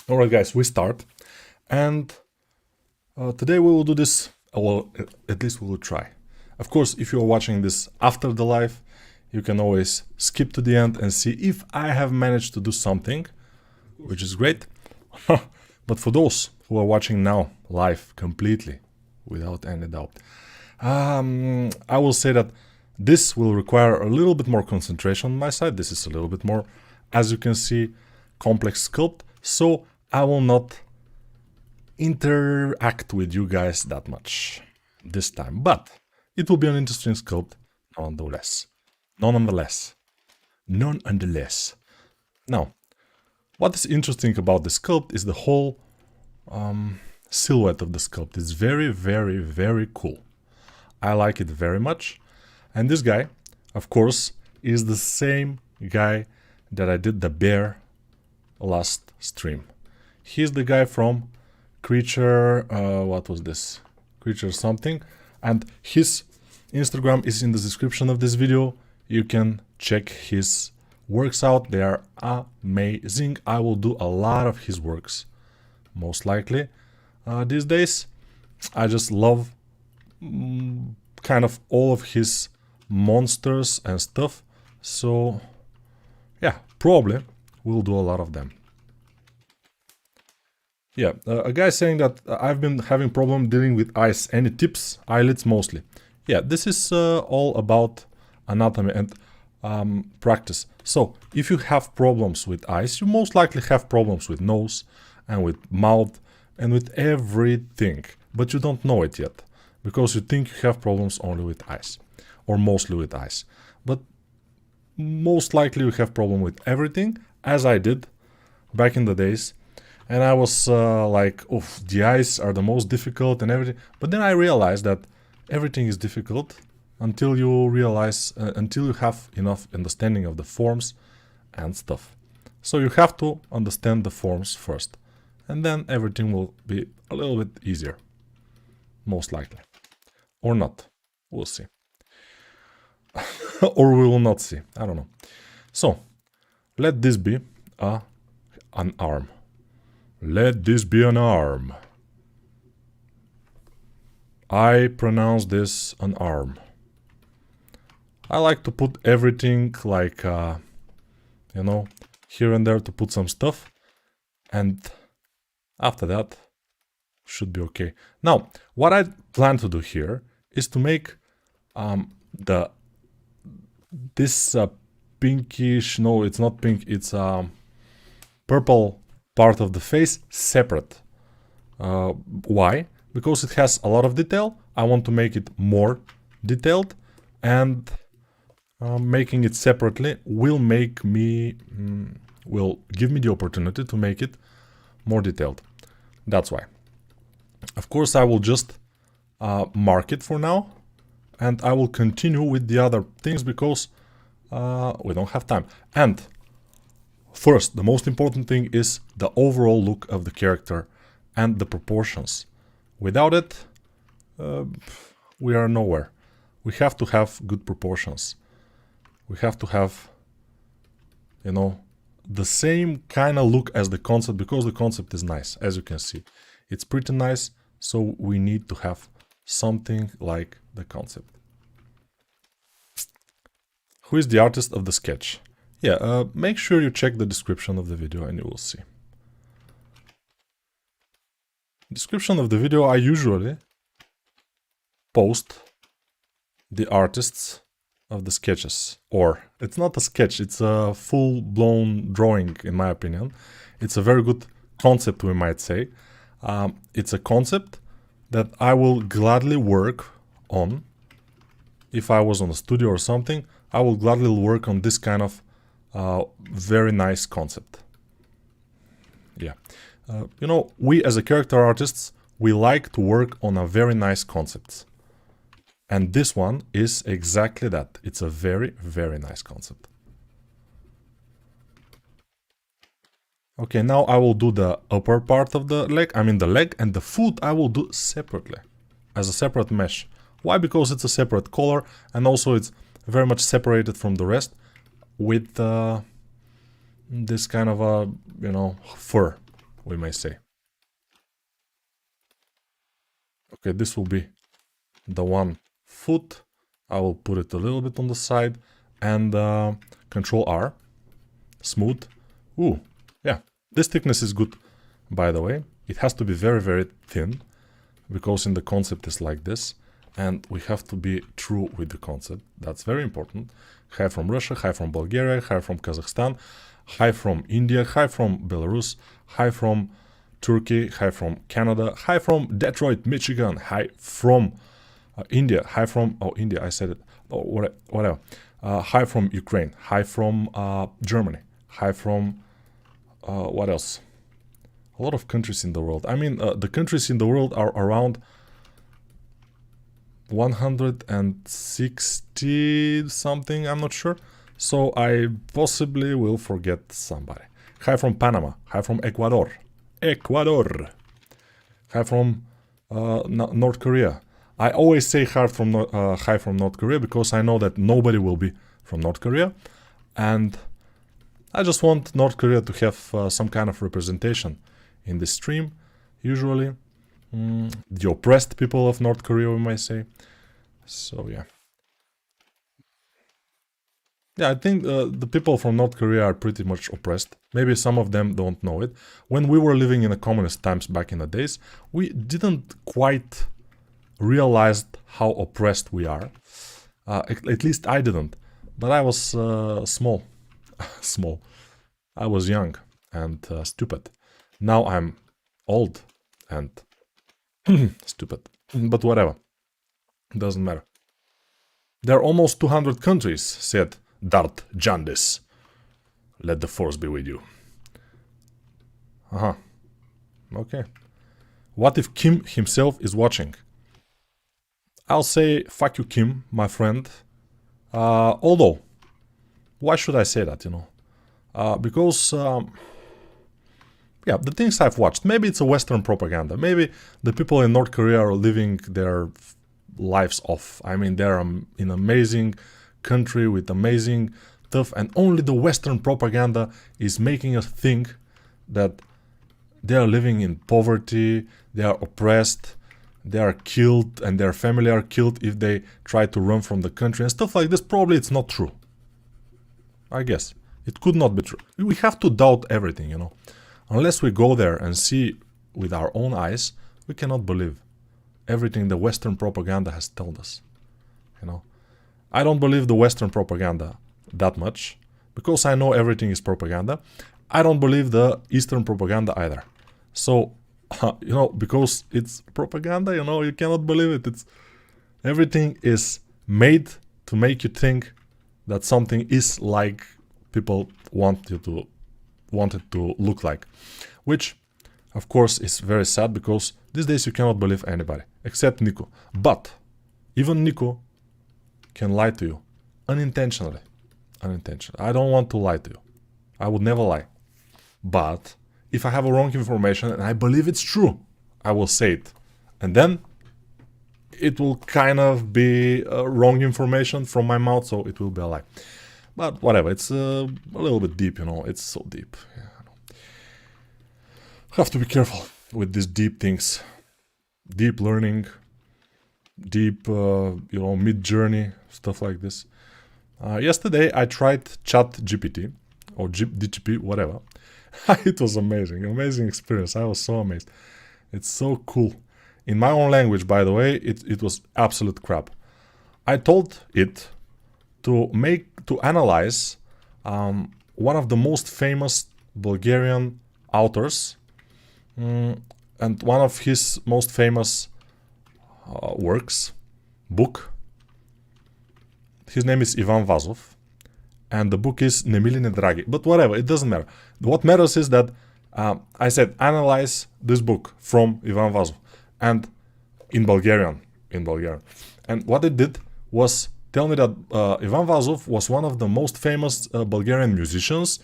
Alright guys, we start, and today we will do this, well, at least we will try. Of course, if you are watching this after the live, you can always skip to the end and see if I have managed to do something, which is great. But for those who are watching now, live, completely, without any doubt, I will say that this will require a little bit more concentration on my side. This is a little bit more, as you can see, complex sculpt, so I will not interact with you guys that much this time, but it will be an interesting sculpt nonetheless. Now, what is interesting about the sculpt is the whole silhouette of the sculpt. It's very, very, very cool. I like it very much. And this guy, of course, is the same guy that I did the bear last stream. He's the guy from Creature, what was this? Creature something. And his Instagram is in the description of this video. You can check his works out. They are amazing. I will do a lot of his works, most likely, these days. I just love kind of all of his monsters and stuff. So, yeah, probably we'll do a lot of them. Yeah, a guy saying that I've been having problem dealing with eyes. Any tips? Eyelids mostly. Yeah, this is all about anatomy and practice. So, if you have problems with eyes, you most likely have problems with nose and with mouth and with everything. But you don't know it yet, because you think you have problems only with eyes, or mostly with eyes. But most likely you have problem with everything, as I did back in the days. And I was like, oof, the eyes are the most difficult and everything. But then I realized that everything is difficult until you realize, until you have enough understanding of the forms and stuff. So you have to understand the forms first, and then everything will be a little bit easier, most likely. Or not, we'll see. Or we will not see, I don't know. So, let this be an arm. Let this be an arm. I pronounce this an arm. I like to put everything like, you know, here and there to put some stuff. And after that, should be okay. Now, what I plan to do here is to make this pinkish, no, it's not pink, it's purple part of the face separate. Why? Because it has a lot of detail. I want to make it more detailed, and making it separately will make me will give me the opportunity to make it more detailed. That's why. Of course, I will just mark it for now, and I will continue with the other things because we don't have time. And first, the most important thing is the overall look of the character and the proportions. Without it, we are nowhere. We have to have good proportions. We have to have, you know, the same kind of look as the concept, because the concept is nice, as you can see. It's pretty nice, so we need to have something like the concept. Who is the artist of the sketch? Yeah, make sure you check the description of the video and you will see. Description of the video, I usually post the artists of the sketches. Or, it's not a sketch, it's a full-blown drawing, in my opinion. It's a very good concept, we might say. It's a concept that I will gladly work on. If I was on a studio or something, I will gladly work on this kind of very nice concept. Yeah. You know, we as a character artists, we like to work on a very nice concept. And this one is exactly that. It's a very, very nice concept. Okay, now I will do the upper part of the leg, I mean the leg, and the foot I will do separately, as a separate mesh. Why? Because it's a separate color, and also it's very much separated from the rest with this kind of a, you know, fur we may say. Okay, this will be the one foot. I will put it a little bit on the side and Control R, smooth. Ooh, yeah, this thickness is good, by the way. It has to be very, very thin because in the concept is like this, and we have to be true with the concept. That's very important. Hi from Russia, hi from Bulgaria, hi from Kazakhstan, hi from India, hi from Belarus, hi from Turkey, hi from Canada, hi from Detroit, Michigan, hi from India, hi from, oh, India, I said it, oh, whatever. Hi from Ukraine, hi from Germany, hi from, what else? A lot of countries in the world. I mean, the countries in the world are around 160 something, I'm not sure. So I possibly will forget somebody. Hi from Panama, hi from Ecuador, hi from North Korea. I always say hi from North Korea because I know that nobody will be from North Korea, and I just want North Korea to have some kind of representation in the stream. Usually, the oppressed people of North Korea, we might say. So yeah. Yeah, I think the people from North Korea are pretty much oppressed. Maybe some of them don't know it. When we were living in the communist times back in the days, we didn't quite realize how oppressed we are. At least I didn't. But I was small. Small. I was young and stupid. Now I'm old and stupid. But whatever. Doesn't matter. There are almost 200 countries, said Darth Jandis. Let the force be with you. Okay. What if Kim himself is watching? I'll say fuck you, Kim, my friend. Although, why should I say that, you know? Because, yeah, the things I've watched, maybe it's a Western propaganda. Maybe the people in North Korea are living their lives off. I mean, they're an amazing country with amazing stuff, and only the Western propaganda is making us think that they are living in poverty, they are oppressed, they are killed, and their family are killed if they try to run from the country and stuff like this. Probably it's not true. I guess. It could not be true. We have to doubt everything, you know. Unless we go there and see with our own eyes, we cannot believe everything the Western propaganda has told us, you know. I don't believe the Western propaganda that much, because I know everything is propaganda. I don't believe the Eastern propaganda either. So, you know, because it's propaganda, you know, you cannot believe it. It's everything is made to make you think that something is like people want it to look like, which of course is very sad, because these days you cannot believe anybody except Nico. But even Nico can lie to you unintentionally. I don't want to lie to you. I would never lie. But if I have a wrong information and I believe it's true, I will say it. And then it will kind of be wrong information from my mouth, so it will be a lie. But whatever, it's a little bit deep, you know. It's so deep. Yeah, I know. Have to be careful with these deep things. Deep learning, deep, you know, mid-journey, stuff like this. Yesterday I tried ChatGPT or DGP, whatever. It was amazing experience. I was so amazed. It's so cool. In my own language, by the way, it was absolute crap. I told it to analyze one of the most famous Bulgarian authors, and one of his most famous book. His name is Ivan Vazov, and the book is Nemiline Dragi. But whatever, it doesn't matter. What matters is that I said analyze this book from Ivan Vazov, and in Bulgarian. And what it did was tell me that Ivan Vazov was one of the most famous Bulgarian musicians.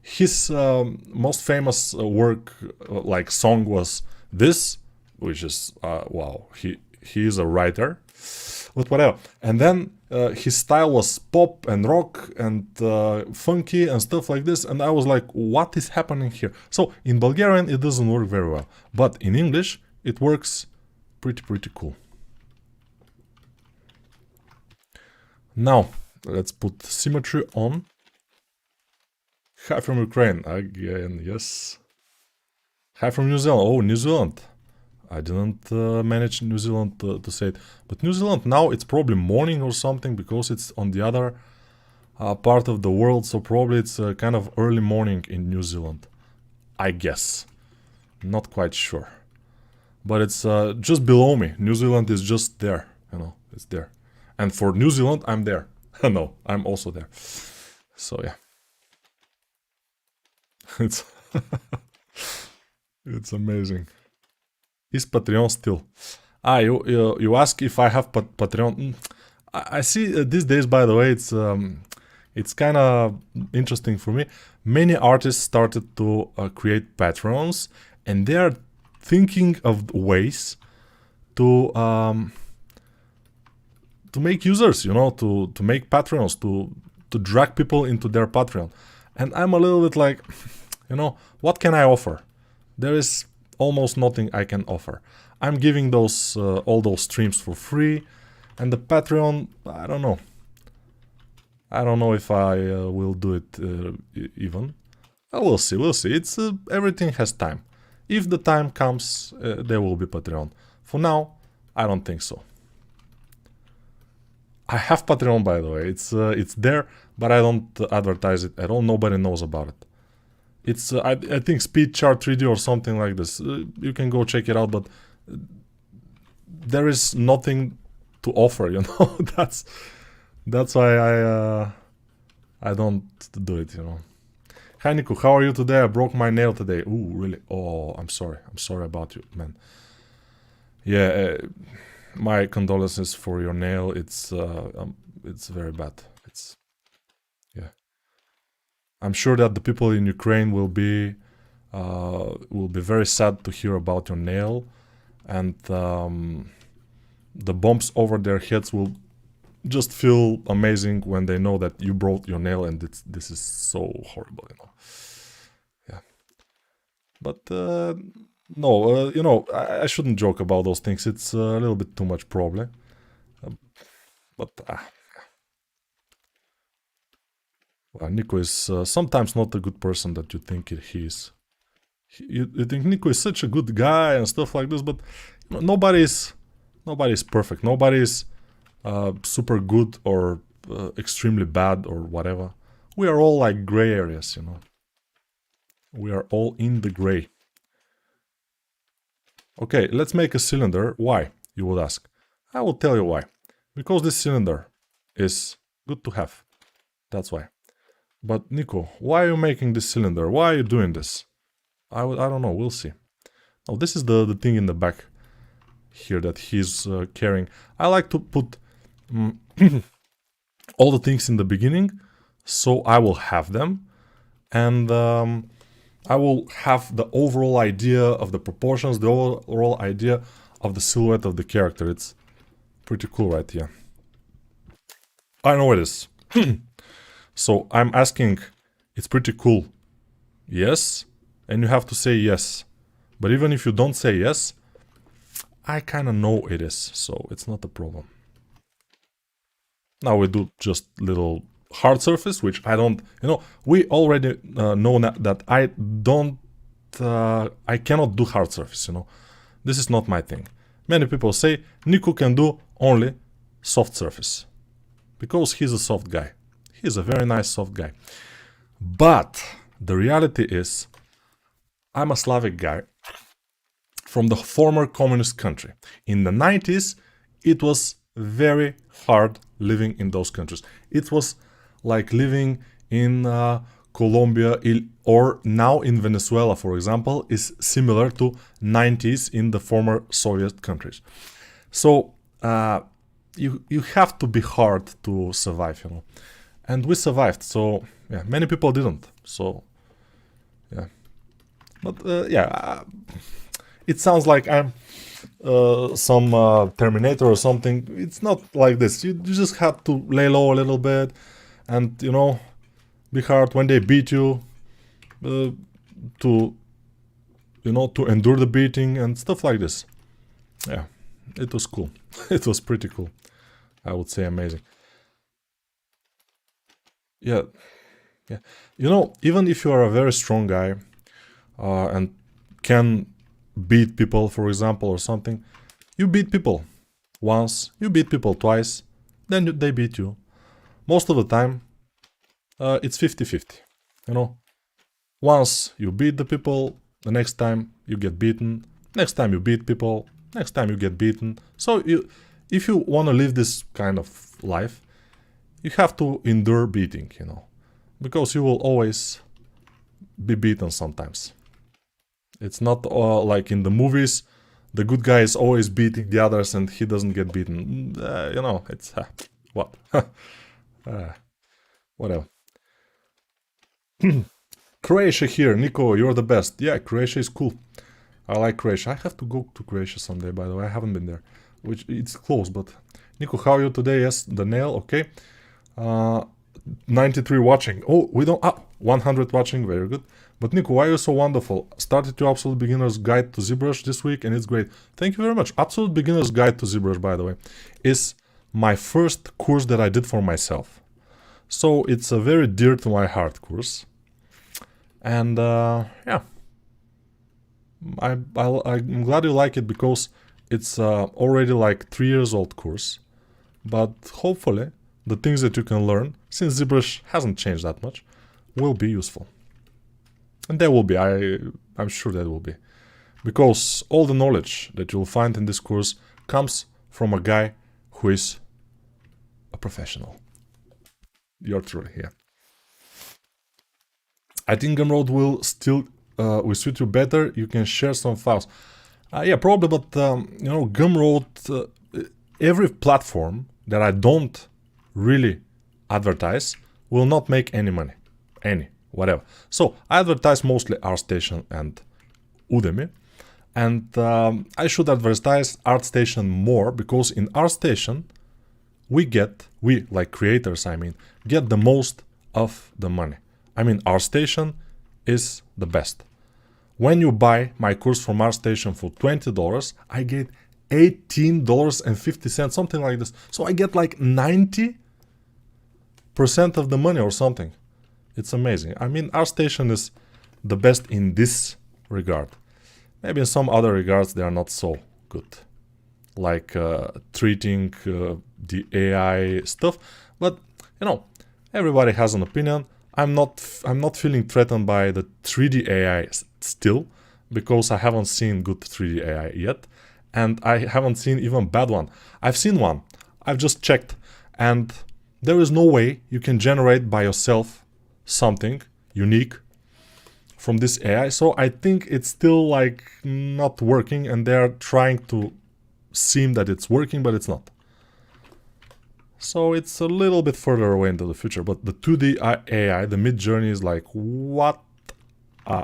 His most famous work, like song, was this, which is wow. He is a writer, but whatever. And then his style was pop and rock and funky and stuff like this, and I was like, what is happening here? So in Bulgarian it doesn't work very well, but in English it works pretty cool. Now let's put symmetry on. Hi from Ukraine again, yes. Hi from New Zealand. Oh, New Zealand. I didn't manage New Zealand to say it. But New Zealand now, it's probably morning or something because it's on the other part of the world. So probably it's kind of early morning in New Zealand. I guess. Not quite sure. But it's just below me. New Zealand is just there. You know, it's there. And for New Zealand, I'm there. No, I'm also there. So yeah. It's it's amazing. Is Patreon still? You ask if I have Patreon. I see these days, by the way, it's kind of interesting for me. Many artists started to create Patreons, and they are thinking of ways to make users, you know, to make Patreons, to drag people into their Patreon. And I'm a little bit like, you know, what can I offer? There is almost nothing I can offer. I'm giving those all those streams for free, and the Patreon, I don't know. I don't know if I will do it even. We'll see. We'll see. It's everything has time. If the time comes, there will be Patreon. For now, I don't think so. I have Patreon, by the way. It's there, but I don't advertise it at all. Nobody knows about it. It's I think Speedchart 3D or something like this. You can go check it out, but there is nothing to offer, you know. That's why I don't do it, you know. Hi Nico, how are you today? I broke my nail today. Ooh, really? Oh, I'm sorry. I'm sorry about you, man. Yeah, my condolences for your nail. It's very bad. Yeah. I'm sure that the people in Ukraine will be very sad to hear about your nail, and the bumps over their heads will just feel amazing when they know that you broke your nail, and this is so horrible, you know. Yeah, but no, you know, I shouldn't joke about those things. It's a little bit too much, probably. But well, Nico is sometimes not the good person that you think he is. You think Nico is such a good guy and stuff like this, but you know, nobody is perfect. Nobody is super good or extremely bad or whatever. We are all like gray areas, you know. We are all in the gray. Okay, let's make a cylinder. Why, you would ask? I will tell you why. Because this cylinder is good to have. That's why. But Nico, why are you making this cylinder? Why are you doing this? I don't know, we'll see. Oh, this is the thing in the back here that he's carrying. I like to put all the things in the beginning, so I will have them. And I will have the overall idea of the proportions, the overall idea of the silhouette of the character. It's pretty cool right here. I know it is. So I'm asking, it's pretty cool. Yes? And you have to say yes. But even if you don't say yes, I kind of know it is, so it's not a problem. Now we do just little hard surface, which I don't, you know, we already know that I don't, I cannot do hard surface, you know. This is not my thing. Many people say Nico can do only soft surface because he's a soft guy. He's a very nice soft guy. But the reality is, I'm a Slavic guy from the former communist country. In the 90s, it was very hard living in those countries. It was like living in Colombia or now in Venezuela, for example, is similar to 90s in the former Soviet countries. So you have to be hard to survive, you know. And we survived, so yeah, many people didn't. So yeah, but yeah, it sounds like I'm some Terminator or something. It's not like this. You just have to lay low a little bit, and be hard when they beat you, to to endure the beating and stuff like this. Yeah, it was cool. It was pretty cool. I would say amazing. Yeah, yeah. Even if you are a very strong guy, and can beat people, for example, or something, you beat people once, you beat people twice, then they beat you. Most of the time, it's 50-50. You know, once you beat the people, the next time you get beaten, next time you beat people, next time you get beaten. So if you want to live this kind of life, you have to endure beating, because you will always be beaten sometimes. It's not like in the movies, the good guy is always beating the others and he doesn't get beaten. It's what? Whatever. Croatia here, Nico, you're the best. Yeah, Croatia is cool. I like Croatia. I have to go to Croatia someday, by the way. I haven't been there, which it's close, but Nico, how are you today? Yes, the nail, okay. 93 watching. Oh, we don't. 100 watching, very good. But Nico, why are you so wonderful? Started your Absolute Beginner's Guide to ZBrush this week, and it's great. Thank you very much. Absolute Beginner's Guide to ZBrush, by the way, is my first course that I did for myself. So it's a very dear to my heart course. And yeah, I'm glad you like it, because it's already like 3 years old course. But hopefully the things that you can learn, since ZBrush hasn't changed that much, will be useful. And there will be, I'm sure there will be. Because all the knowledge that you'll find in this course comes from a guy who is a professional. You're truly here. I think Gumroad will still will suit you better. You can share some files. Yeah, probably, but Gumroad, every platform that I don't really advertise will not make any money. Whatever. So I advertise mostly ArtStation and Udemy. And I should advertise ArtStation more, because in ArtStation we like creators, get the most of the money. ArtStation is the best. When you buy my course from ArtStation for $20, I get $18.50, something like this. So I get like 90% of the money or something. It's amazing. ArtStation is the best in this regard. Maybe in some other regards they are not so good, like treating the AI stuff. But everybody has an opinion. I'm not feeling threatened by the 3D AI still, because I haven't seen good 3D AI yet, and I haven't seen even bad one. I've seen one. I've just checked, and there is no way you can generate by yourself something unique from this AI. So I think it's still like not working, and they're trying to seem that it's working, but it's not. So it's a little bit further away into the future, but the 2D AI, the Midjourney, is like, what? Yeah,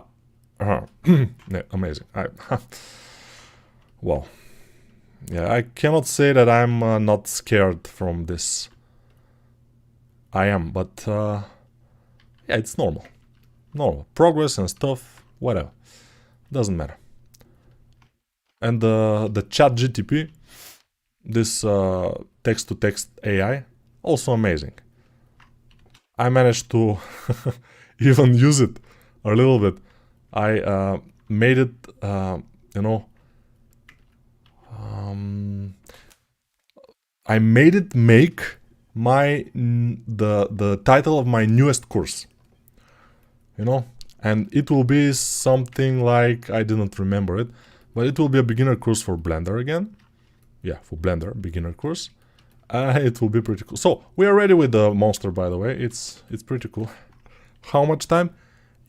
amazing. Well, yeah, I cannot say that I'm not scared from this. I am, but yeah, it's normal. Progress and stuff, whatever. Doesn't matter. And the ChatGTP, this text-to-text AI, also amazing. I managed to even use it a little bit. I made it, I made it make the title of my newest course. And it will be something like, I didn't remember it, but it will be a beginner course for Blender again. Yeah, for Blender, beginner course. It will be pretty cool. So, we are ready with the monster, by the way. It's pretty cool. How much time?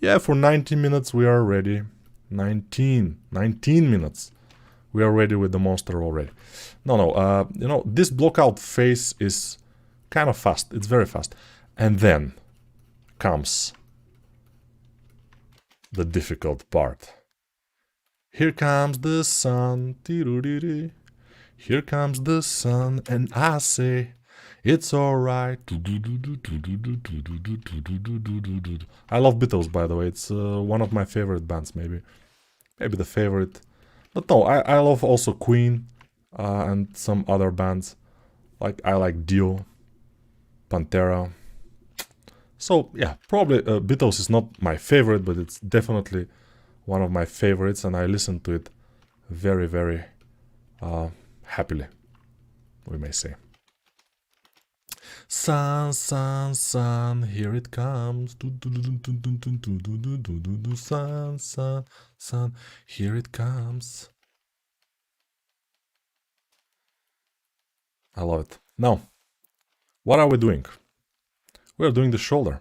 Yeah, for 19 minutes we are ready. 19 minutes. We are ready with the monster already. No, this blockout phase is kind of fast. It's very fast. And then comes the difficult part. Here comes the sun. Here comes the sun, and I say it's alright. I love Beatles, by the way. It's one of my favorite bands, maybe the favorite. But no, I love also Queen and some other bands. Like I like Dio, Pantera. So yeah, probably Beatles is not my favorite, but it's definitely one of my favorites, and I listen to it very, very happily, we may say. Sun, sun, sun, here it comes. Sun, sun, sun, here it comes. I love it. Now, what are we doing? We are doing the shoulder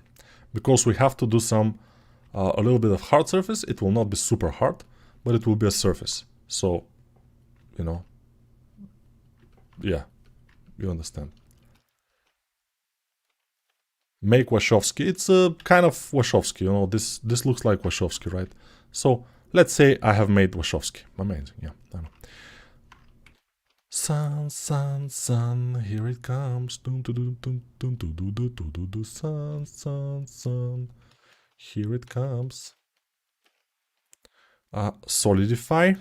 because we have to do some a little bit of hard surface. It will not be super hard, but it will be a surface. So, you know, yeah, you understand. Make Wachowski. It's a kind of Wachowski, you know, this looks like Wachowski, right? So let's say I have made Wachowski. Amazing, yeah, I know. Sun, sun, sun, here it comes. Sun, sun, sun, here it comes. Solidify,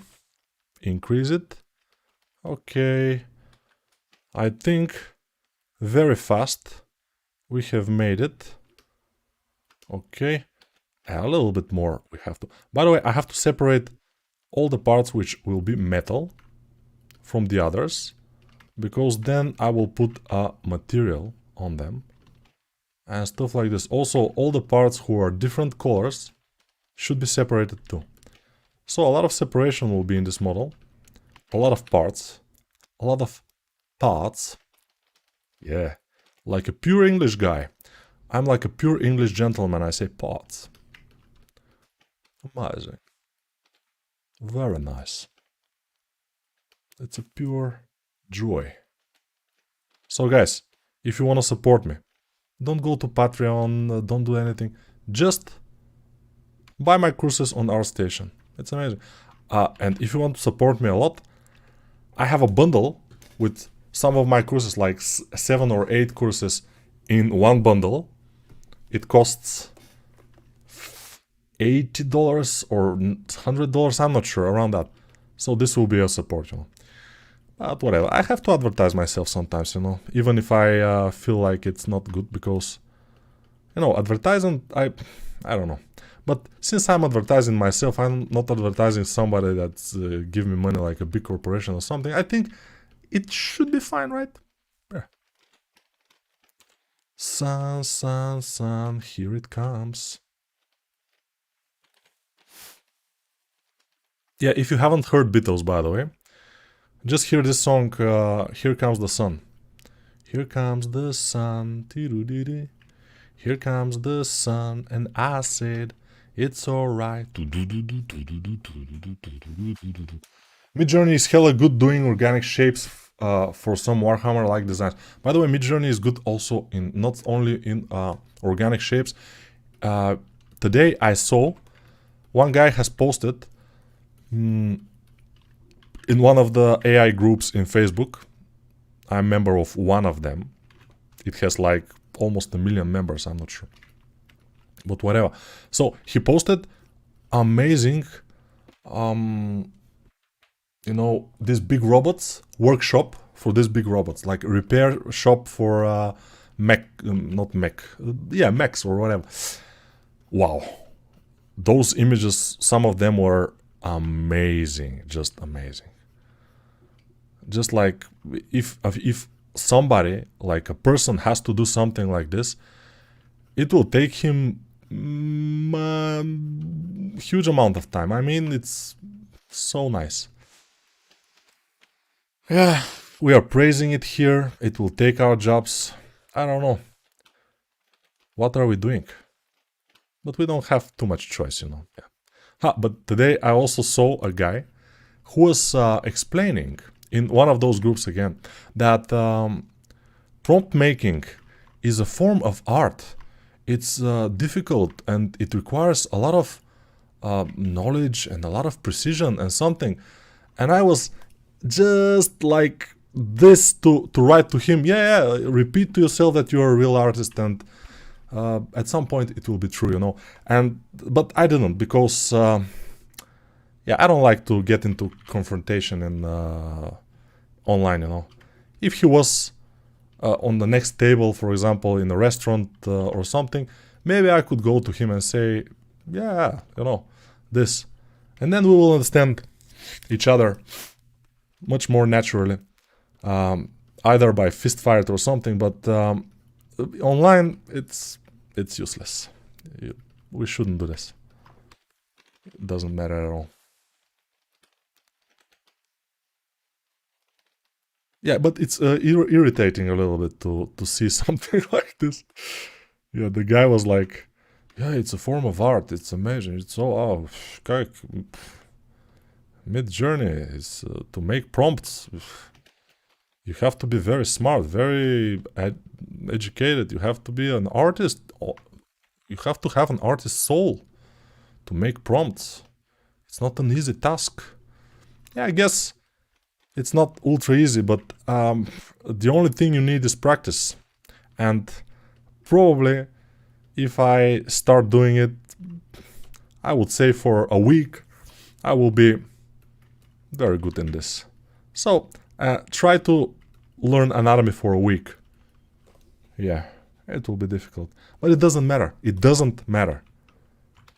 increase it. Okay, I think very fast we have made it. Okay, a little bit more we have to. By the way, I have to separate all the parts which will be metal from the others, because then I will put a material on them and stuff like this. Also, all the parts who are different colors should be separated too. So a lot of separation will be in this model. A lot of parts. A lot of parts. Yeah. Like a pure English guy. I'm like a pure English gentleman. I say parts. Amazing. Very nice. It's a pure joy. So guys, if you want to support me, don't go to Patreon, don't do anything. Just buy my courses on ArtStation. It's amazing. And if you want to support me a lot, I have a bundle with some of my courses, like 7 or 8 courses in one bundle. It costs $80 or $100, I'm not sure, around that. So this will be a support, you know. But whatever, I have to advertise myself sometimes, you know, even if I feel like it's not good, because, you know, advertising, I don't know. But since I'm advertising myself, I'm not advertising somebody that's give me money like a big corporation or something. I think it should be fine, right? Yeah. Sun, sun, sun, here it comes. Yeah, if you haven't heard Beatles, by the way, just hear this song, Here Comes the Sun. Here comes the sun, here comes the sun, and I said, it's alright. Midjourney is hella good doing organic shapes for some Warhammer-like designs. By the way, Midjourney is good also in not only in organic shapes. Today I saw one guy has posted in one of the AI groups in Facebook. I'm a member of one of them. It has like almost 1 million members, I'm not sure. But whatever. So he posted amazing, you know, these big robots, workshop for these big robots, like repair shop for mechs or whatever. Wow. Those images, some of them were amazing, just amazing. Just like if somebody, like a person, has to do something like this, it will take him huge amount of time. I mean, it's so nice. Yeah, we are praising it here. It will take our jobs. I don't know. What are we doing? But we don't have too much choice, you know. Yeah. But today I also saw a guy who was explaining in one of those groups again that prompt making is a form of art. It's difficult and it requires a lot of knowledge and a lot of precision and something. And I was just like this to write to him. Yeah, repeat to yourself that you're a real artist, and at some point it will be true, you know. And but I didn't, because yeah, I don't like to get into confrontation in online, you know. If he was on the next table, for example, in a restaurant or something, maybe I could go to him and say, yeah, you know, this, and then we will understand each other much more naturally, either by fist fight or something. But online, it's useless. We shouldn't do this. It doesn't matter at all. Yeah, but it's irritating a little bit to see something like this. Yeah, the guy was like, "Yeah, it's a form of art. It's amazing. It's so kijk, Mid Journey is to make prompts. You have to be very smart, very educated. You have to be an artist. You have to have an artist's soul to make prompts. It's not an easy task." Yeah, I guess it's not ultra easy, but the only thing you need is practice. And probably if I start doing it, I would say for a week, I will be very good in this. So try to learn anatomy for a week. Yeah, it will be difficult, but it doesn't matter. It doesn't matter.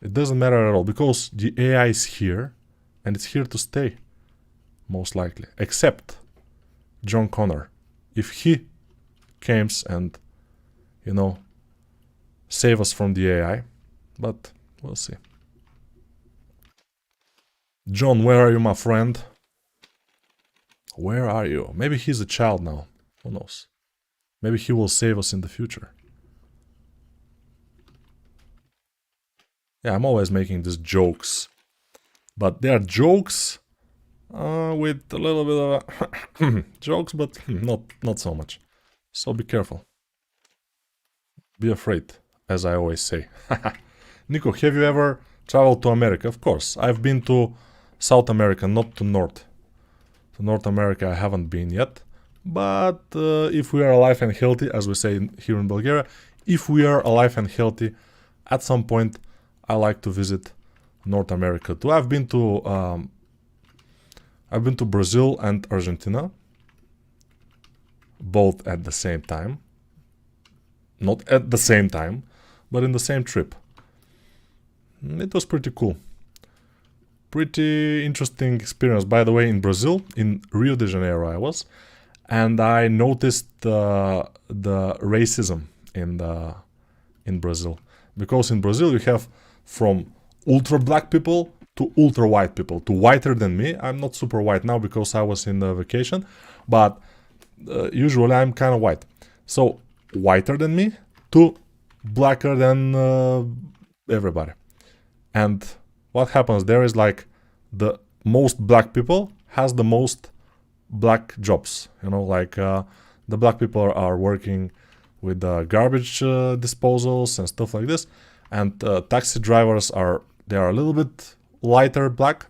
It doesn't matter at all, because the AI is here and it's here to stay, most likely. Except John Connor. If he comes and, you know, save us from the AI, but we'll see. John, where are you, my friend? Where are you? Maybe he's a child now. Who knows? Maybe he will save us in the future. Yeah, I'm always making these jokes. But they are jokes with a little bit of jokes, but not so much. So be careful. Be afraid, as I always say. Nico, have you ever traveled to America? Of course. I've been to South America, not to North. To North America I haven't been yet. But if we are alive and healthy, as we say here in Bulgaria, if we are alive and healthy, at some point I like to visit North America too. I've been to Brazil and Argentina, both at the same time. Not at the same time, but in the same trip. It was pretty cool. Pretty interesting experience. By the way, in Brazil, in Rio de Janeiro I was, and I noticed the racism in Brazil. Because in Brazil you have from ultra black people to ultra white people, to whiter than me. I'm not super white now because I was in vacation, but usually I'm kind of white. So whiter than me to blacker than everybody. And what happens there is like the most black people has the most black jobs. You know, like the black people are working with garbage disposals and stuff like this. And taxi drivers are a little bit lighter black.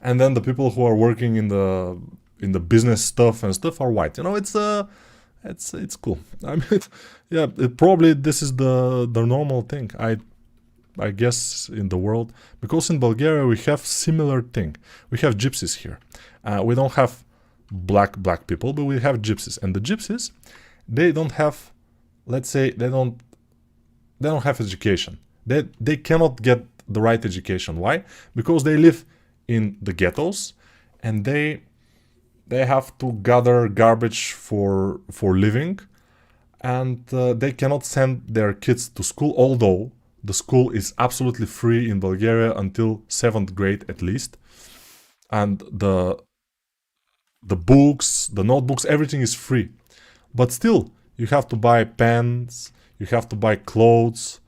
And then the people who are working in the business stuff and stuff are white. You know, it's cool. I mean, yeah, probably this is the normal thing. I guess in the world, because in Bulgaria we have similar thing. We have gypsies here. We don't have black people, but we have gypsies. And the gypsies, they don't have, let's say, they don't have education. They cannot get the right education. Why? Because they live in the ghettos, and they have to gather garbage for living, and they cannot send their kids to school, although the school is absolutely free in Bulgaria until 7th grade at least. And the books, the notebooks, everything is free. But still, you have to buy pens, you have to buy clothes,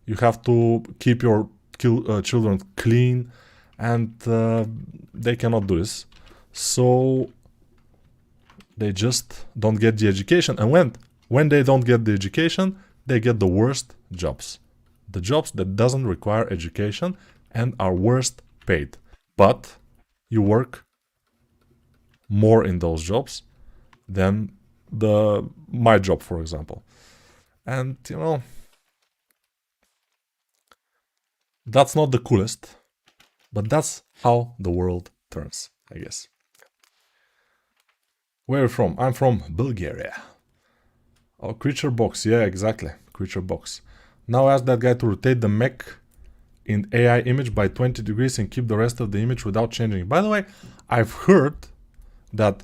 you have to keep your children clean, and they cannot do this. So they just don't get the education. And when they don't get the education, they get the worst jobs. The jobs that doesn't require education, and are worst paid. But you work more in those jobs than my job, for example. And you know, that's not the coolest, but that's how the world turns, I guess. Where are you from? I'm from Bulgaria. Oh, creature box. Yeah, exactly. Creature box. Now ask that guy to rotate the mech in AI image by 20 degrees and keep the rest of the image without changing. By the way, I've heard that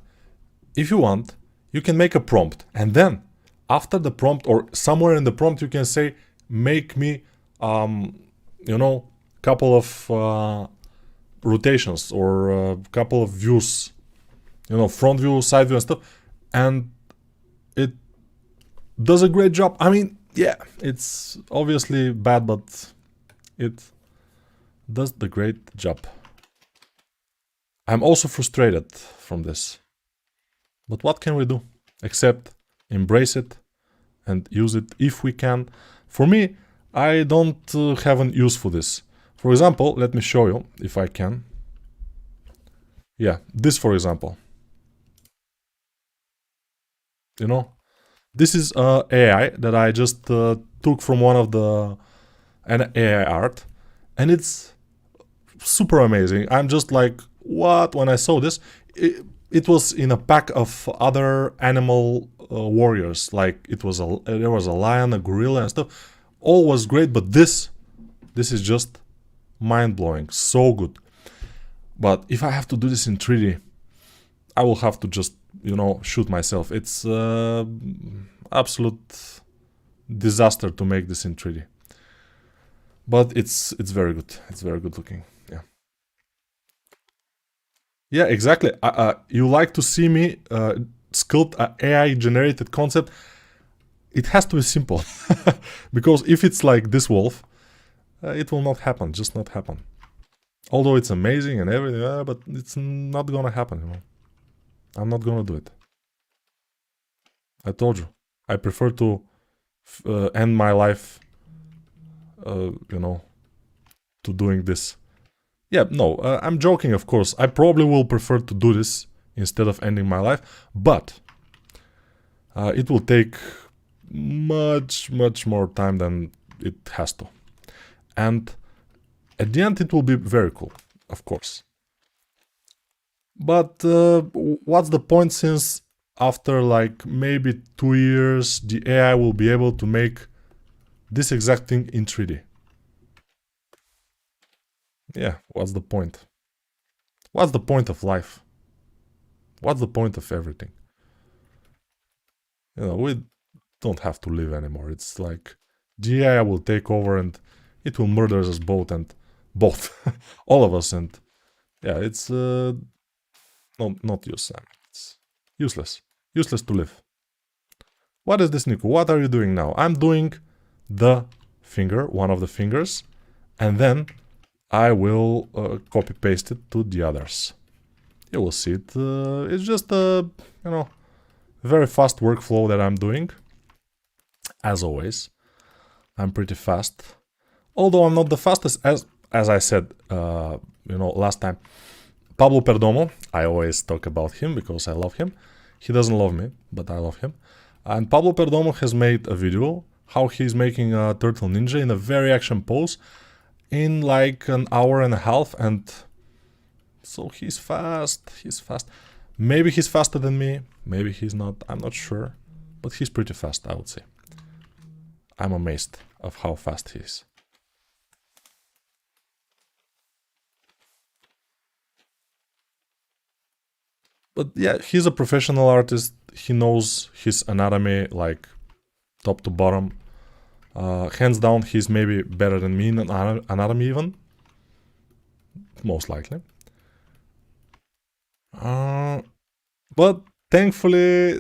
if you want, you can make a prompt, and then after the prompt or somewhere in the prompt you can say, make me you know, couple of rotations or a couple of views, you know, front view, side view and stuff, and it does a great job. I mean, yeah, it's obviously bad, but it does the great job. I'm also frustrated from this, but what can we do except embrace it and use it if we can. For me, I don't have an use for this. For example, let me show you if I can. Yeah, this for example. You know, this is AI that I just took from one of an AI art, and it's super amazing. I'm just like, what? When I saw this, it was in a pack of other animal warriors. Like there was a lion, a gorilla, and stuff. All was great, but this is just mind-blowing. So good. But if I have to do this in 3D, I will have to just, you know, shoot myself. It's absolute disaster to make this in 3D. But it's very good. It's very good looking. Yeah. Yeah, exactly. You like to see me sculpt an AI generated concept. It has to be simple. Because if it's like this wolf, it will not happen. Just not happen. Although it's amazing and everything, but it's not gonna happen, you know. I'm not gonna do it. I told you. I prefer to end my life, you know, to doing this. Yeah, no, I'm joking, of course. I probably will prefer to do this instead of ending my life, but it will take much more time than it has to. And at the end, it will be very cool, of course. But what's the point, since after like maybe 2 years, the AI will be able to make this exact thing in 3D? Yeah, what's the point? What's the point of life? What's the point of everything? You know, we don't have to live anymore. It's like the AI will take over and it will murder us both, and both, all of us, and yeah, it's not use. It's useless. Useless to live. What is this, Nico? What are you doing now? I'm doing the finger, one of the fingers, and then I will copy paste it to the others. You will see it. It's just a, you know, very fast workflow that I'm doing. As always, I'm pretty fast. Although I'm not the fastest, as I said, you know, last time. Pablo Perdomo, I always talk about him because I love him. He doesn't love me, but I love him. And Pablo Perdomo has made a video how he's making a Turtle Ninja in a very action pose in like an hour and a half, and so he's fast. He's fast. Maybe he's faster than me, maybe he's not, I'm not sure, but he's pretty fast, I would say. I'm amazed of how fast he is. But yeah, he's a professional artist. He knows his anatomy like top to bottom. Hands down, he's maybe better than me in anatomy even. Most likely. But thankfully,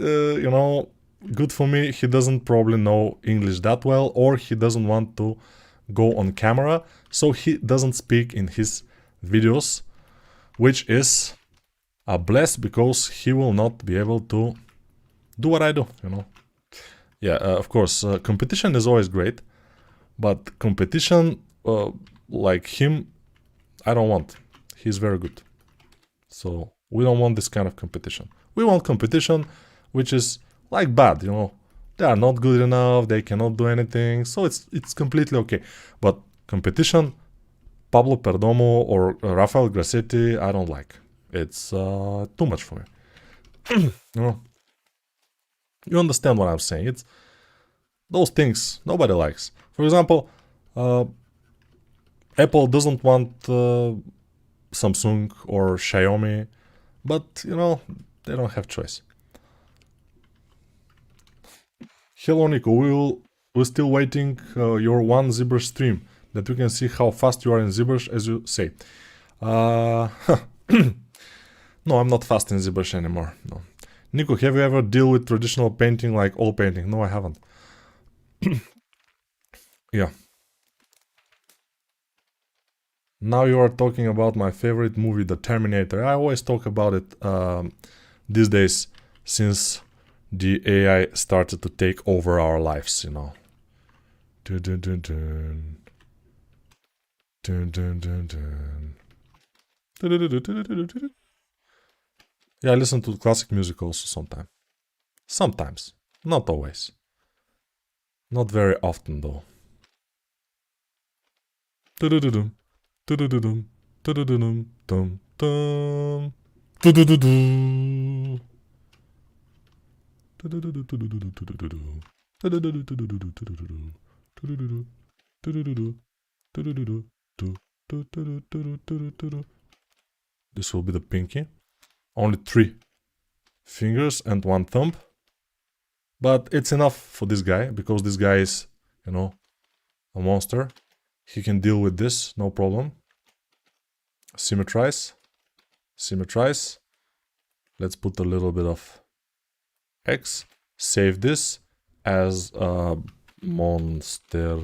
you know, good for me, he doesn't probably know English that well, or he doesn't want to go on camera, so he doesn't speak in his videos, which is a bless, because he will not be able to do what I do, you know. Yeah, of course, competition is always great, but competition like him I don't want. He's very good. So we don't want this kind of competition. We want competition which is like bad, you know. They are not good enough, they cannot do anything, so it's completely okay. But competition, Pablo Perdomo or Rafael Grassetti, I don't like. It's too much for me. You know, you understand what I'm saying. It's those things nobody likes. For example, Apple doesn't want Samsung or Xiaomi, but you know, they don't have choice. Hello Nico, we're still waiting your one ZBrush stream that we can see how fast you are in ZBrush as you say. No, I'm not fast in ZBrush anymore. No. Nico, have you ever dealt with traditional painting like oil painting? No, I haven't. Yeah. Now you are talking about my favorite movie, The Terminator. I always talk about it these days since the AI started to take over our lives, you know. Dun, dun, dun, dun. Dun, dun, dun, dun. Yeah, I listen to classic music also sometimes. Sometimes. Not always. Not very often though. Du-du-du-dum. Du-du-du-dum. Du-du-du-dum. Dum dum. Du-du-du-du. This will be the pinky. Only 3 fingers and 1 thumb. But it's enough for this guy, because this guy is, you know, a monster. He can deal with this, no problem. Symmetrize. Symmetrize. Let's put a little bit of X. Save this as a monster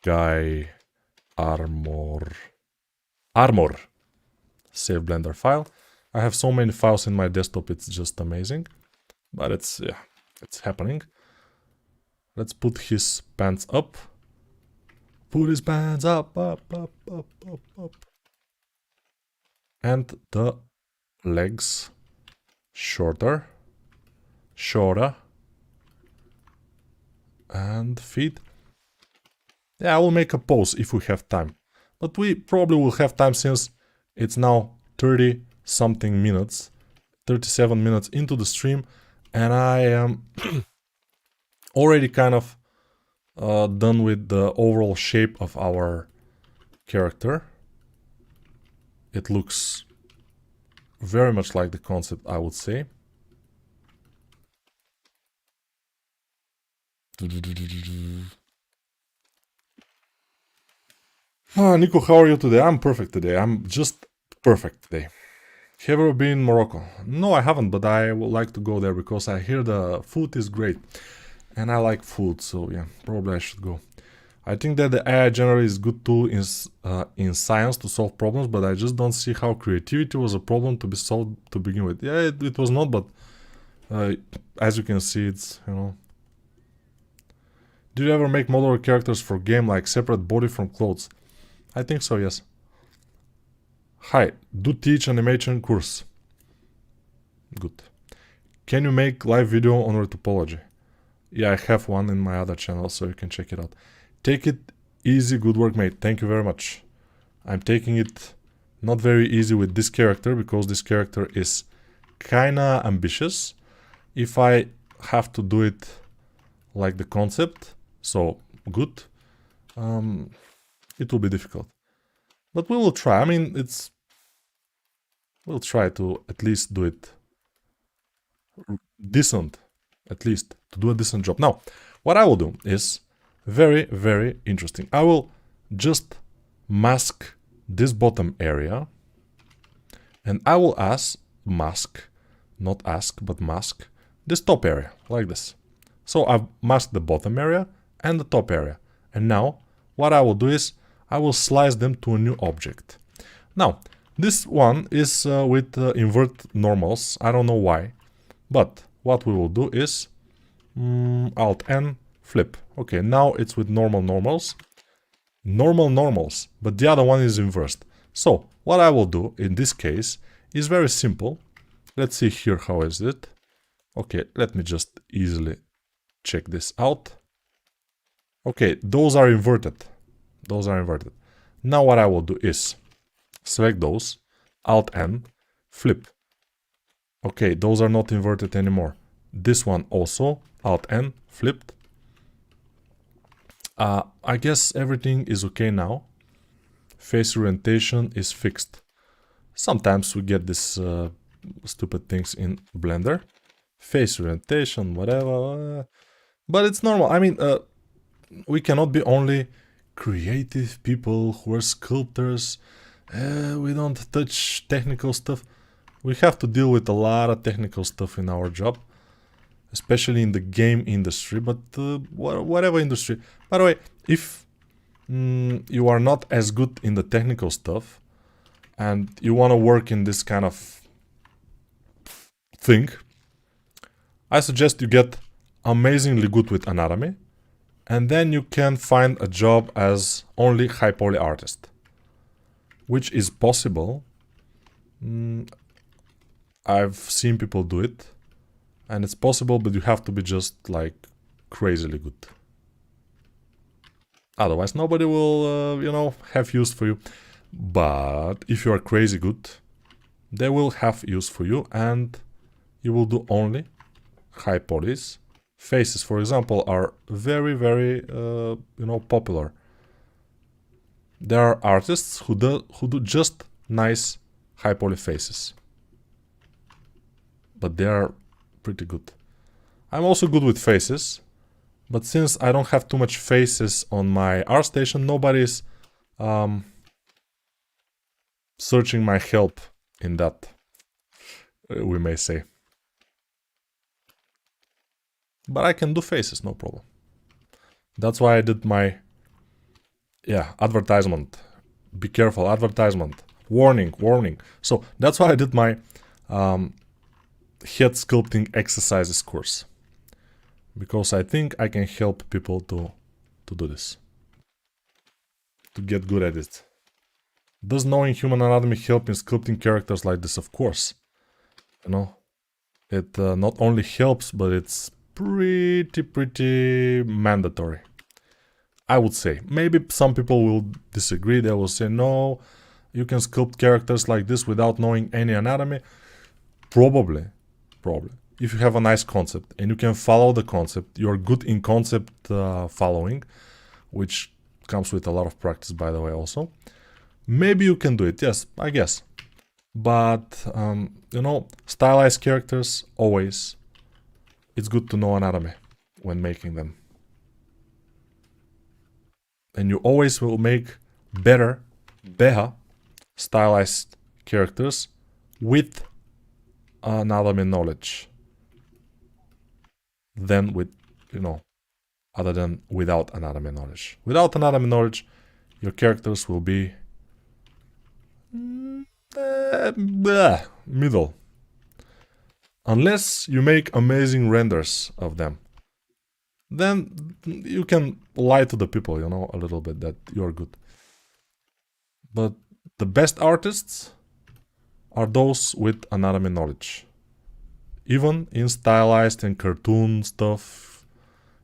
guy armor. Save Blender file. I have so many files in my desktop, it's just amazing. But it's, yeah, it's happening. Let's put his pants up. Put his pants up, up, up, up, up, up. And the legs shorter. Shorter. And feet. Yeah, I will make a pose if we have time. But we probably will have time since it's now 30 something minutes. 37 minutes into the stream. And I am already kind of done with the overall shape of our character. It looks very much like the concept, I would say. Nico, how are you today? I'm perfect today. I'm just perfect today. Have you ever been in Morocco? No, I haven't, but I would like to go there because I hear the food is great. And I like food, so yeah, probably I should go. I think that the AI generally is a good tool in science to solve problems, but I just don't see how creativity was a problem to be solved to begin with. Yeah, it was not, but as you can see, it's, you know. Did you ever make modular characters for game, like separate body from clothes? I think so, yes. Hi, do teach animation course. Good. Can you make live video on retopology? Yeah, I have one in my other channel, so you can check it out. Take it easy, good work, mate. Thank you very much. I'm taking it not very easy with this character, because this character is kinda ambitious. If I have to do it like the concept, so good, it will be difficult. But we will try. I mean, we'll try to at least do it decent, at least to do a decent job. Now, what I will do is very, very interesting. I will just mask this bottom area, and I will mask this top area, like this. So I've masked the bottom area and the top area. And now, what I will do is, I will slice them to a new object. Now, this one is with invert normals. I don't know why. But what we will do is Alt-N, flip. Okay, now it's with normal normals. normal normals, but the other one is inversed. So what I will do in this case is very simple. Let's see here how is it. Okay, let me just easily check this out. Okay, those are inverted. Those are inverted. Now what I will do is select those, Alt-N, flip. Okay, those are not inverted anymore. This one also, Alt-N, flipped. I guess everything is okay now. Face orientation is fixed. Sometimes we get this stupid things in Blender. Face orientation, whatever. But it's normal. I mean, we cannot be only creative people who are sculptors. We don't touch technical stuff. We have to deal with a lot of technical stuff in our job, especially in the game industry, but whatever industry. By the way, if you are not as good in the technical stuff and you want to work in this kind of thing, I suggest you get amazingly good with anatomy, and then you can find a job as only high poly artist, which is possible. I've seen people do it, and it's possible, but you have to be just like crazily good. Otherwise, nobody will, you know, have use for you. But if you are crazy good, they will have use for you, and you will do only high polys. Faces, for example, are very, very, you know, popular. There are artists who do just nice high poly faces, but they are pretty good. I'm also good with faces, but since I don't have too much faces on my ArtStation, nobody's searching my help in that, we may say. But I can do faces, no problem. That's why I did my, advertisement. Be careful, advertisement. Warning, warning. So that's why I did my head sculpting exercises course. Because I think I can help people to do this. To get good at it. Does knowing human anatomy help in sculpting characters like this? Of course. You know, it not only helps, but it's pretty mandatory. I would say. Maybe some people will disagree. They will say, no, you can sculpt characters like this without knowing any anatomy. Probably. If you have a nice concept and you can follow the concept, you're good in concept following, which comes with a lot of practice, by the way, also. Maybe you can do it, yes, I guess. But, you know, stylized characters, always, it's good to know anatomy when making them. And you always will make better stylized characters with anatomy knowledge than with, you know, other than without anatomy knowledge. Without anatomy knowledge, your characters will be middle. Unless you make amazing renders of them. Then you can lie to the people, you know, a little bit that you're good. But the best artists are those with anatomy knowledge. Even in stylized and cartoon stuff.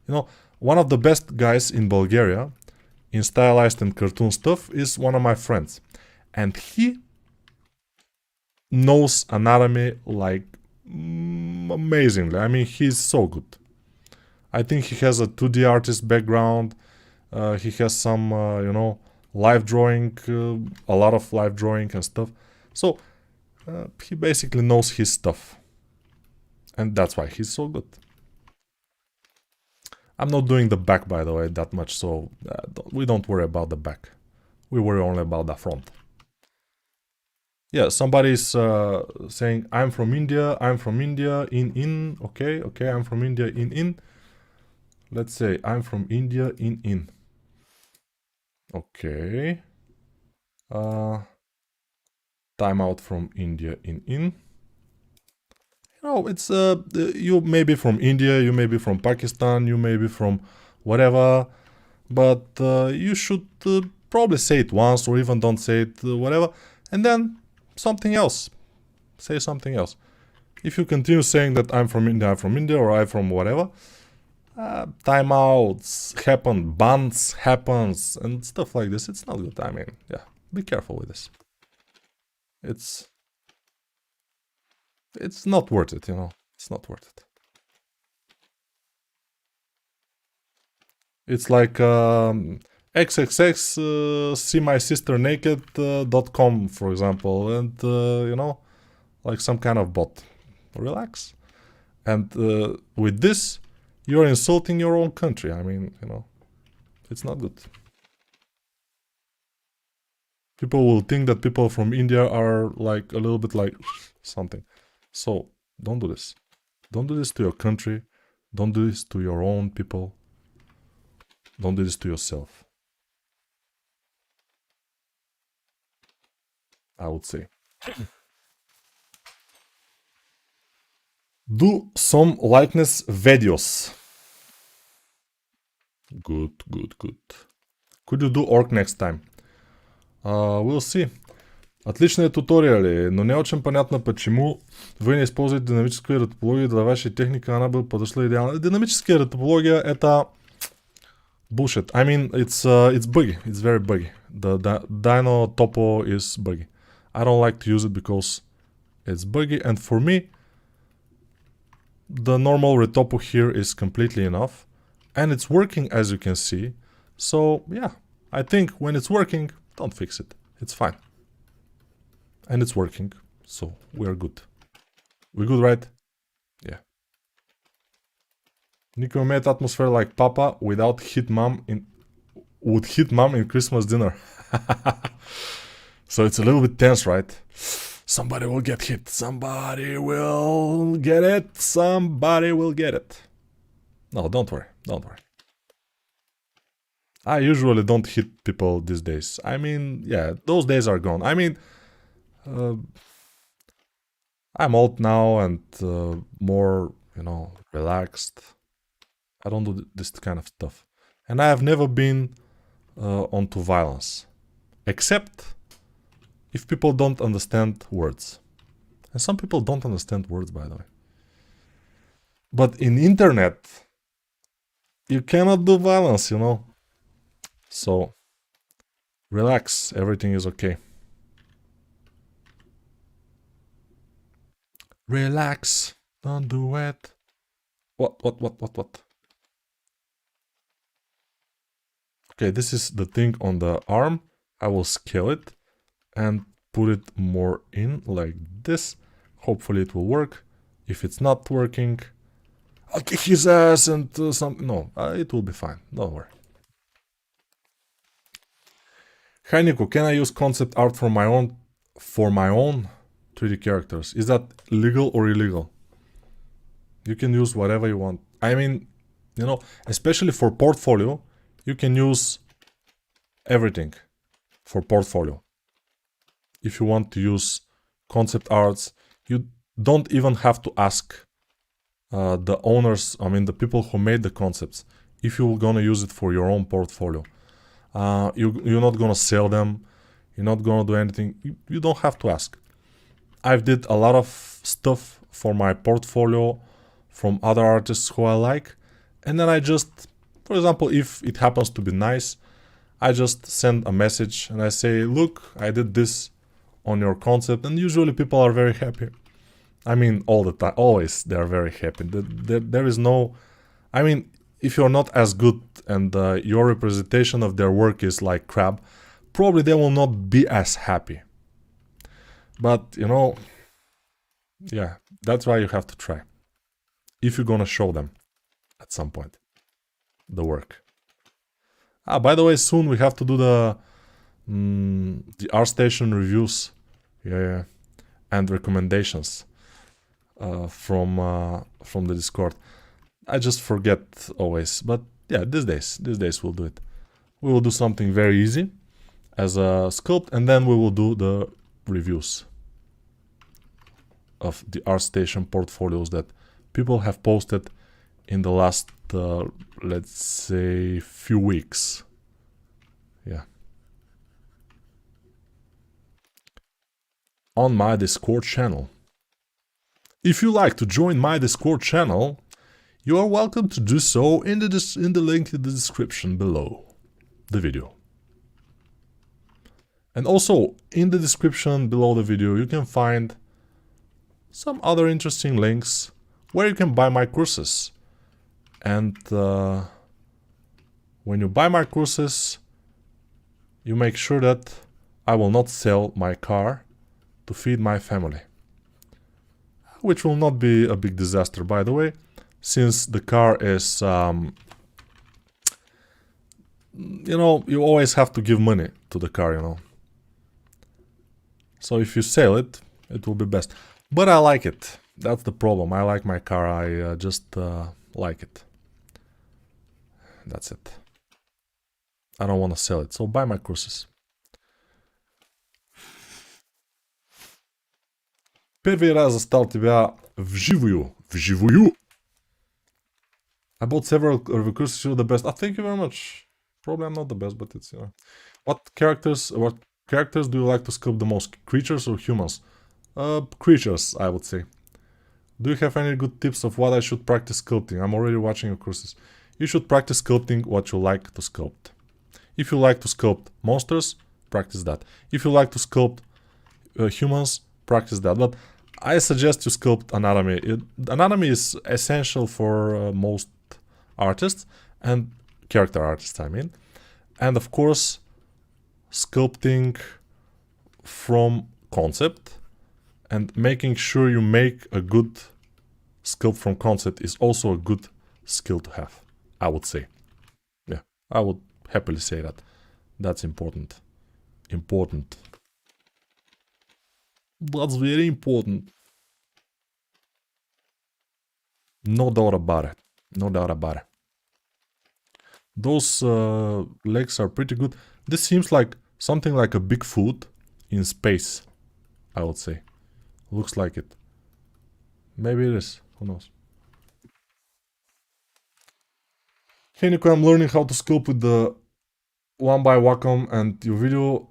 You know, one of the best guys in Bulgaria in stylized and cartoon stuff is one of my friends. And he knows anatomy like amazingly. I mean, he's so good. I think he has a 2D artist background. He has some, you know, live drawing, a lot of live drawing and stuff. So he basically knows his stuff. And that's why he's so good. I'm not doing the back, by the way, that much, so we don't worry about the back. We worry only about the front. Yeah, somebody's saying, I'm from India, in. Okay, I'm from India, in. Let's say, I'm from India, in. Okay. Timeout from India, in. You know, it's, you may be from India, you may be from Pakistan, you may be from whatever. but you should probably say it once, or even don't say it, whatever, and then something else. Say something else. If you continue saying that I'm from India, or I'm from whatever, timeouts happen, bans happens, and stuff like this. It's not good. I mean, yeah, be careful with this. It's not worth it, you know. It's not worth it. It's like xxx see my sister naked.com, for example, and you know, like some kind of bot. Relax. And with this, you're insulting your own country. I mean, you know, it's not good. People will think that people from India are like a little bit like something. So don't do this. Don't do this to your country. Don't do this to your own people. Don't do this to yourself. I would say. Do some likeness videos. Good. Could you do orc next time? We'll see. Отличные туториали, но не очень понятно почему вы не используете динамическая ретопология для вашей техники, она бы подошла идеально. Динамическая ретопология это bullshit. I mean, it's buggy. It's very buggy. The Dino Topo is buggy. I don't like to use it because it's buggy, and for me, the normal retopo here is completely enough, and it's working, as you can see. So yeah, I think when it's working, don't fix it. It's fine. And it's working, so we are good. We good, right? Yeah. Nico made atmosphere like Papa without would hit mom in Christmas dinner. So it's a little bit tense, right? Somebody will get hit. Somebody will get it. Somebody will get it. No, don't worry. Don't worry. I usually don't hit people these days. I mean, yeah, those days are gone. I mean, I'm old now and more, you know, relaxed. I don't do this kind of stuff. And I have never been onto violence. Except if people don't understand words. And some people don't understand words, by the way. But in internet, you cannot do violence, you know. So, relax, everything is okay. Relax, don't do it. What? Okay, this is the thing on the arm. I will scale it and put it more in like this. Hopefully it will work. If it's not working, I'll kick his ass and something. No, it will be fine. Don't worry. Hi Nico, can I use concept art for my own 3D characters? Is that legal or illegal? You can use whatever you want. I mean, you know, especially for portfolio, you can use everything for portfolio. If you want to use concept arts, you don't even have to ask the owners, I mean the people who made the concepts, if you're gonna use it for your own portfolio. You're not gonna sell them, you're not gonna do anything, you don't have to ask. I've did a lot of stuff for my portfolio from other artists who I like, and then I just, for example, if it happens to be nice, I just send a message and I say, look, I did this on your concept, and usually people are very happy. I mean, all the time, always they're very happy. There is no, I mean, if you're not as good and your representation of their work is like crap, probably they will not be as happy. But, you know, yeah, that's why you have to try. If you're gonna show them at some point the work. By the way, soon we have to do the ArtStation reviews, yeah, and recommendations from the Discord. I just forget always, but yeah, these days we'll do it. We will do something very easy as a sculpt, and then we will do the reviews of the ArtStation portfolios that people have posted in the last let's say, few weeks. Yeah. On my Discord channel. If you like to join my Discord channel, you are welcome to do so in the link in the description below the video. And also, in the description below the video, you can find some other interesting links where you can buy my courses. And when you buy my courses, you make sure that I will not sell my car to feed my family. Which will not be a big disaster, by the way, since the car is, you know, you always have to give money to the car, you know. So if you sell it, it will be best. But I like it. That's the problem. I like my car. I just like it. That's it. I don't want to sell it. So buy my courses. Первия раз застал тебя вживую. Вживую! I bought several of the courses. You're the best. Oh, thank you very much. Probably I'm not the best, but it's, you know. What characters do you like to sculpt the most? Creatures or humans? Creatures, I would say. Do you have any good tips of what I should practice sculpting? I'm already watching your courses. You should practice sculpting what you like to sculpt. If you like to sculpt monsters, practice that. If you like to sculpt humans, practice that. But I suggest you sculpt anatomy. Anatomy is essential for most artists, and character artists, I mean. And of course, sculpting from concept and making sure you make a good sculpt from concept is also a good skill to have, I would say. Yeah, I would happily say that. That's important. Important. That's very important. No doubt about it. No doubt about it. Those legs are pretty good. This seems like something like a Bigfoot in space, I would say. Looks like it. Maybe it is. Who knows? Hey Nico, I'm learning how to sculpt with the 1x Wacom, and your video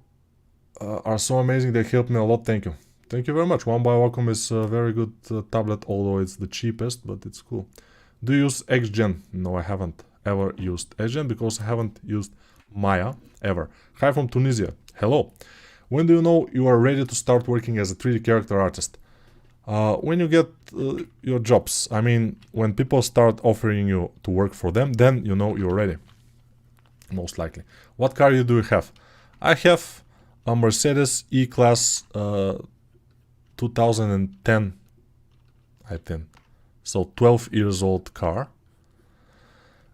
are so amazing. They helped me a lot. Thank you. Thank you very much. 1x Wacom is a very good tablet, although it's the cheapest, but it's cool. Do you use XGen? No, I haven't ever used XGen because I haven't used Maya ever. Hi from Tunisia. Hello. When do you know you are ready to start working as a 3D character artist? When you get your jobs. I mean, when people start offering you to work for them, then you know you're ready. Most likely. What car do you have? I have a Mercedes E-Class 2010, I think. So 12 years old car.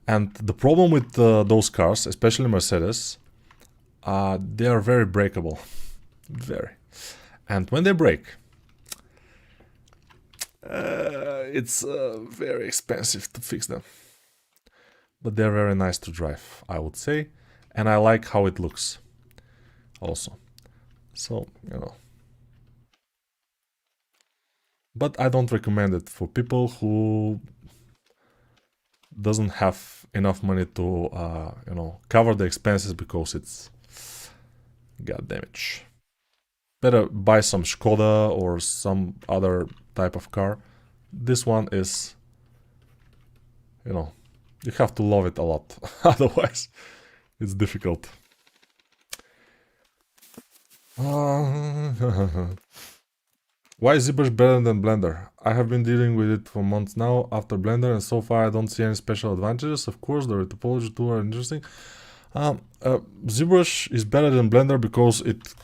And the problem with those cars, especially Mercedes, they are very breakable. Very. And when they break, it's very expensive to fix them. But they're very nice to drive, I would say. And I like how it looks also. So, you know. But I don't recommend it for people who doesn't have enough money to, you know, cover the expenses because it's got damage. Better buy some Skoda or some other type of car. This one is, you know, you have to love it a lot. Otherwise, it's difficult. Why is ZBrush better than Blender? I have been dealing with it for months now after Blender, and so far I don't see any special advantages. Of course, the topology tools are interesting. ZBrush is better than Blender because it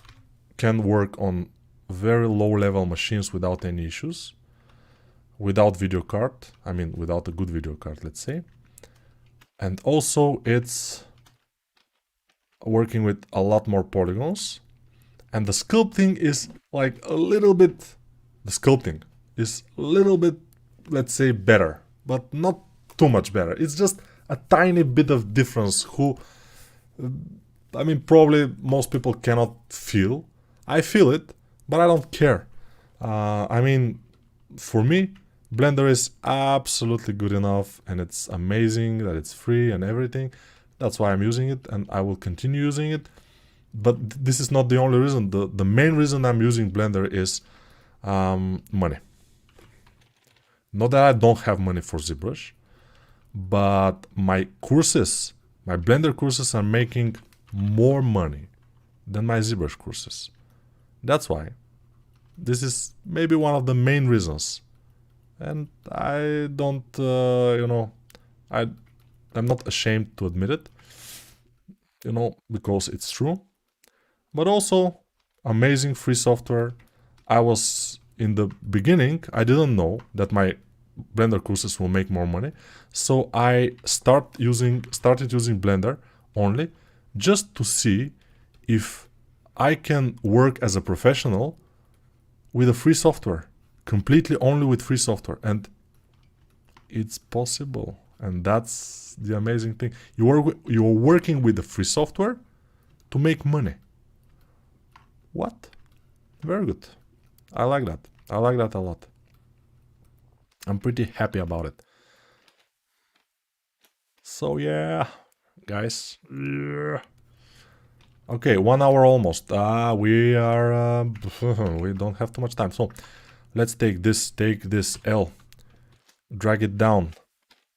can work on very low-level machines without any issues. Without video card. I mean, without a good video card, let's say. And also, it's working with a lot more polygons. And the sculpting is like a little bit... The sculpting is a little bit, let's say, better. But not too much better. It's just a tiny bit of difference I mean, probably most people cannot feel. I feel it, but I don't care. I mean, for me, Blender is absolutely good enough, and it's amazing that it's free and everything. That's why I'm using it, and I will continue using it. But this is not the only reason. The main reason I'm using Blender is money. Not that I don't have money for ZBrush, but my courses, my Blender courses are making more money than my ZBrush courses. That's why. This is maybe one of the main reasons. And I don't, I'm not ashamed to admit it, because it's true. But also, amazing free software. I was, in the beginning, I didn't know that my Blender courses will make more money. So I started using Blender only just to see if I can work as a professional with a free software, completely only with free software. And it's possible. And that's the amazing thing. You're working with the free software to make money. What? Very good. I like that. I like that a lot. I'm pretty happy about it. So yeah, guys. Yeah. Okay, 1 hour almost. We are... we don't have too much time. So let's take this L. Drag it down.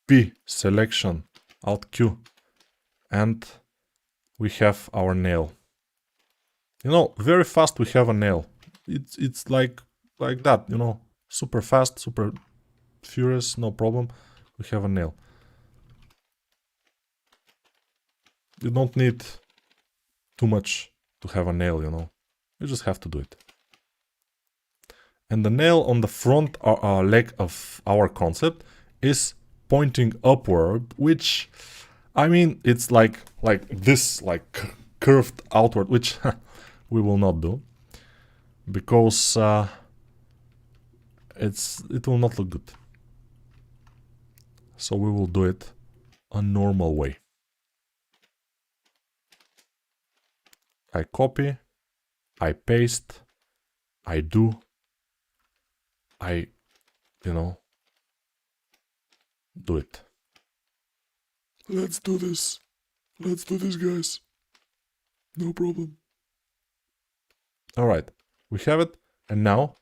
P, selection, Alt Q. And we have our nail. Very fast we have a nail. It's like that, super fast, super furious, no problem. We have a nail. You don't need too much to have a nail, You just have to do it. And the nail on the front leg of our concept is pointing upward, which, I mean, it's like this, like curved outward, which we will not do, because it will not look good. So we will do it a normal way. I copy, I paste, I do, do it. Let's do this. Let's do this, guys. No problem. Alright, we have it. And now,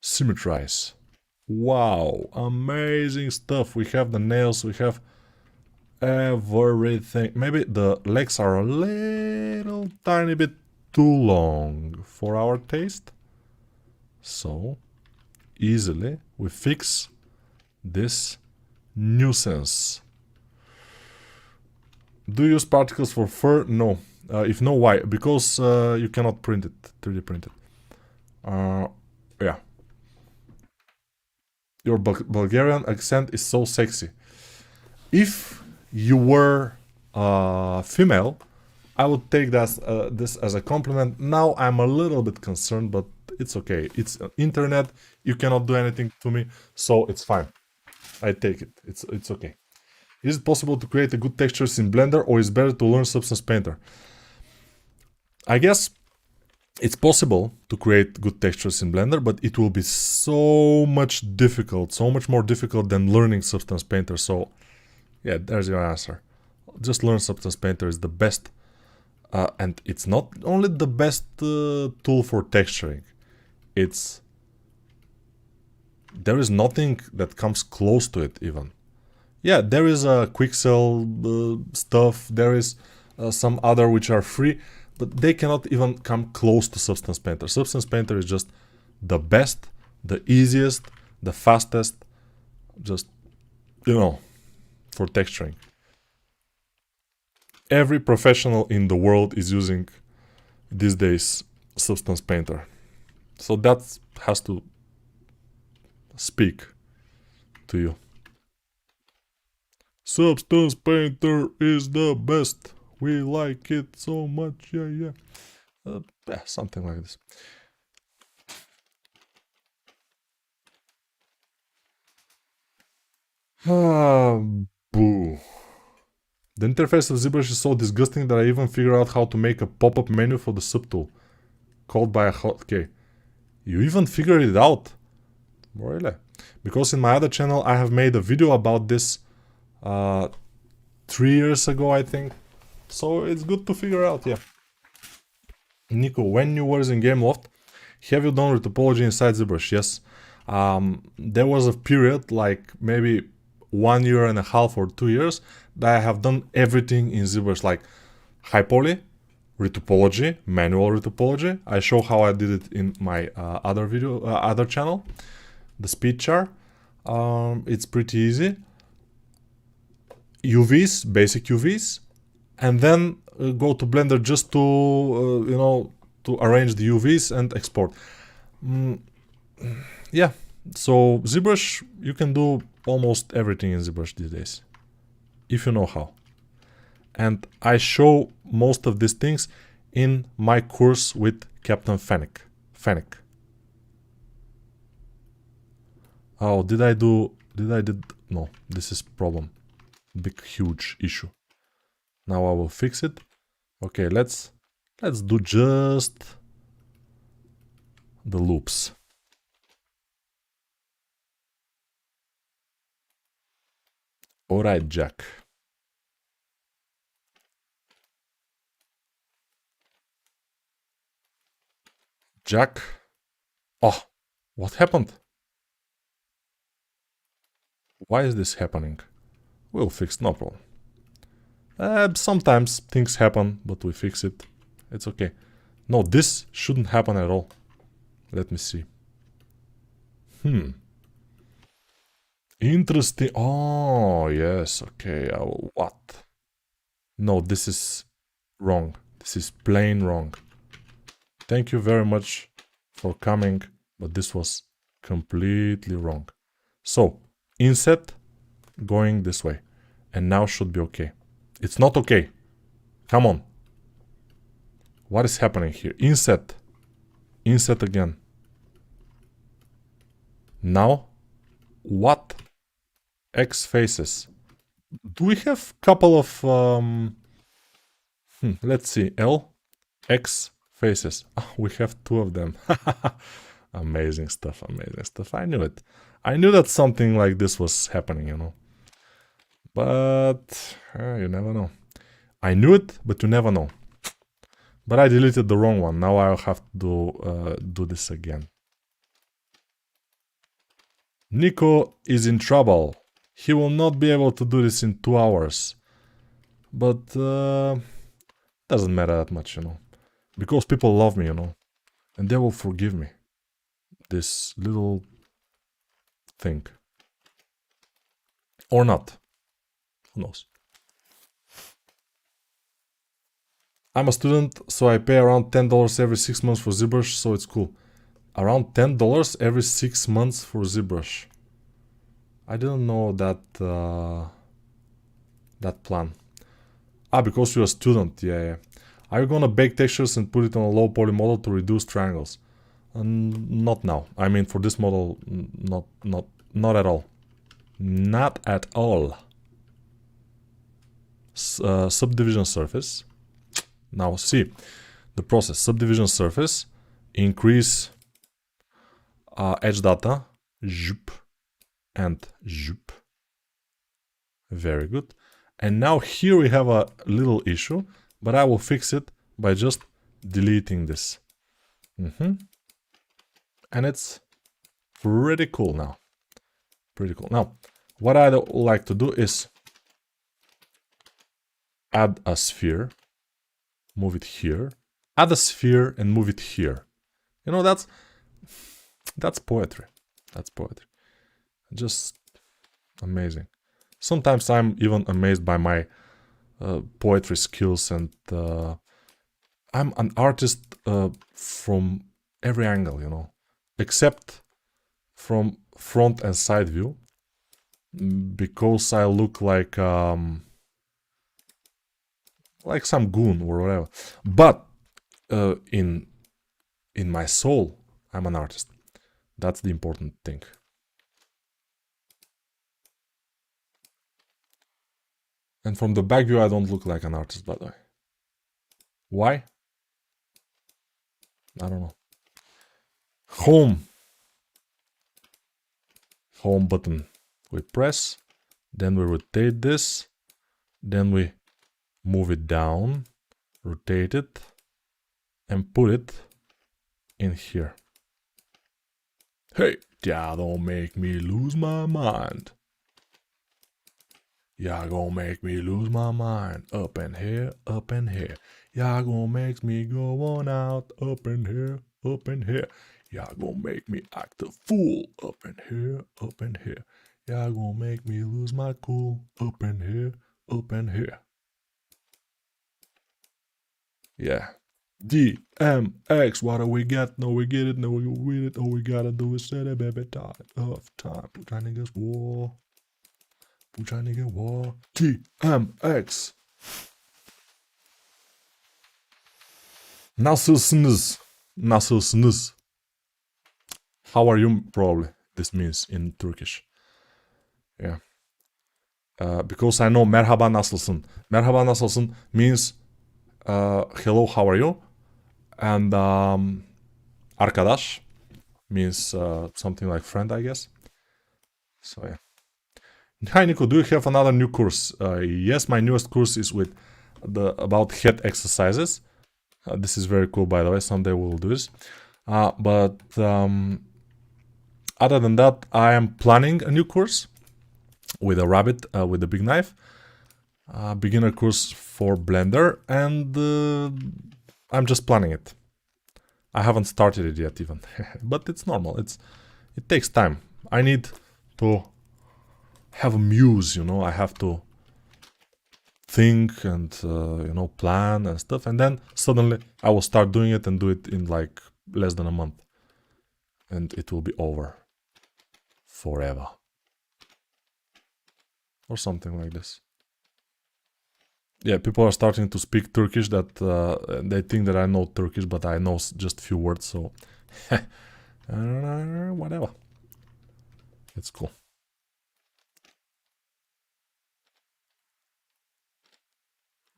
symmetrize. Wow, amazing stuff. We have the nails, we have everything. Maybe the legs are a little tiny bit too long for our taste. So, easily we fix this nuisance. Do you use particles for fur? No. If no, why? Because you cannot print it, 3D print it. Yeah. Your Bulgarian accent is so sexy. If you were female, I would take this as a compliment. Now I'm a little bit concerned, but it's okay. It's internet. You cannot do anything to me, so it's fine. I take it. It's okay. Is it possible to create a good textures in Blender, or is it better to learn Substance Painter? I guess it's possible to create good textures in Blender, but it will be so much more difficult than learning Substance Painter. So, yeah, there's your answer. Just learn Substance Painter is the best, and it's not only the best tool for texturing. There is nothing that comes close to it even. Yeah, there is a Quixel stuff, there is some other which are free, but they cannot even come close to Substance Painter. Substance Painter is just the best, the easiest, the fastest, just, for texturing. Every professional in the world is using, these days, Substance Painter. So that has to speak to you. Substance Painter is the best. We like it so much, yeah. Something like this. Boo. The interface of ZBrush is so disgusting that I even figured out how to make a pop-up menu for the subtool, called by a hotkey. You even figured it out? Really? Because in my other channel I have made a video about this 3 years ago, I think. So it's good to figure out, yeah. Nico, when you were in Gameloft, have you done retopology inside ZBrush? Yes. There was a period, like maybe 1 year and a half or 2 years, that I have done everything in ZBrush, like high poly, retopology, manual retopology. I show how I did it in my other video, other channel, the speed char. It's pretty easy. UVs, basic UVs, and then go to Blender just to you know, to arrange the UVs and export. Yeah, so ZBrush, you can do almost everything in ZBrush these days, if you know how. And I show most of these things in my course with Captain Fennec. Oh, no, this is problem. Big, huge issue. Now I will fix it. Okay, let's do just the loops. Alright, Jack. Jack. Oh, what happened? Why is this happening? We'll fix, no problem. Sometimes things happen, but we fix it. It's okay. No, this shouldn't happen at all. Let me see. Interesting. Oh, yes. Okay. What? No, this is wrong. This is plain wrong. Thank you very much for coming, but this was completely wrong. So, inset going this way. And now should be okay. It's not okay. Come on. What is happening here? Inset. Inset again. Now, what? X faces. Do we have couple of let's see, L, X faces. Oh, we have 2 of them. Amazing stuff, amazing stuff. I knew it. I knew that something like this was happening, you know. But you never know. I knew it, but you never know. But I deleted the wrong one. Now I'll have to do this again. Nico is in trouble. He will not be able to do this in 2 hours. But doesn't matter that much, you know. Because people love me, you know. And they will forgive me. This little thing. Or not. Who knows? I'm a student, so I pay around $10 every 6 months for ZBrush, so it's cool. Around $10 every 6 months for ZBrush. I didn't know that that plan. Ah, because you're a student, yeah. Are you gonna bake textures and put it on a low poly model to reduce triangles? Not now. I mean, for this model, not at all. Not at all. Subdivision surface. Now see the process. Subdivision surface, increase edge data, zoop, and zoop. Very good. And now here we have a little issue, but I will fix it by just deleting this. And it's pretty cool now. Pretty cool. Now, what I like to do is add a sphere, move it here, add a sphere and move it here. You know, that's poetry. That's poetry. Just amazing. Sometimes I'm even amazed by my poetry skills, and I'm an artist from every angle, you know, except from front and side view, because I look like some goon or whatever. But in my soul, I'm an artist. That's the important thing. And from the back view, I don't look like an artist, by the way. Why? I don't know. Home. home button. We press, then we rotate this, then we move it down, rotate it, and put it in here. Hey, yeah, don't make me lose my mind. Yeah, gonna make me lose my mind. Up and here, up and here. Yeah, gonna make me go on out. Up and here, up and here. Yeah, gonna make me act a fool. Up and here, up and here. Yeah, gonna make me lose my cool. Up and here, up and here. Yeah. DMX, what do we get? No, we get it. No, we read it. All we gotta do is set a baby time of time. Put our niggas war. Put our nigga war. DMX. Nasılsınız? Nasılsınız? How are you, probably, this means in Turkish. Yeah. Because I know merhaba nasılsın. Merhaba nasılsın means hello, how are you? And arkadaş means something like friend, I guess. So yeah. Hi Nico, do you have another new course? Yes, my newest course is with about head exercises. This is very cool, by the way. Someday we'll do this. But other than that, I am planning a new course with a rabbit with a big knife. Beginner course for Blender, and I'm just planning it. I haven't started it yet even, but it's normal. It takes time. I need to have a muse, you know. I have to think and you know, plan and stuff, and then suddenly I will start doing it and do it in like less than a month, and it will be over forever or something like this. Yeah, people are starting to speak Turkish that they think that I know Turkish, but I know just few words, so whatever. It's cool.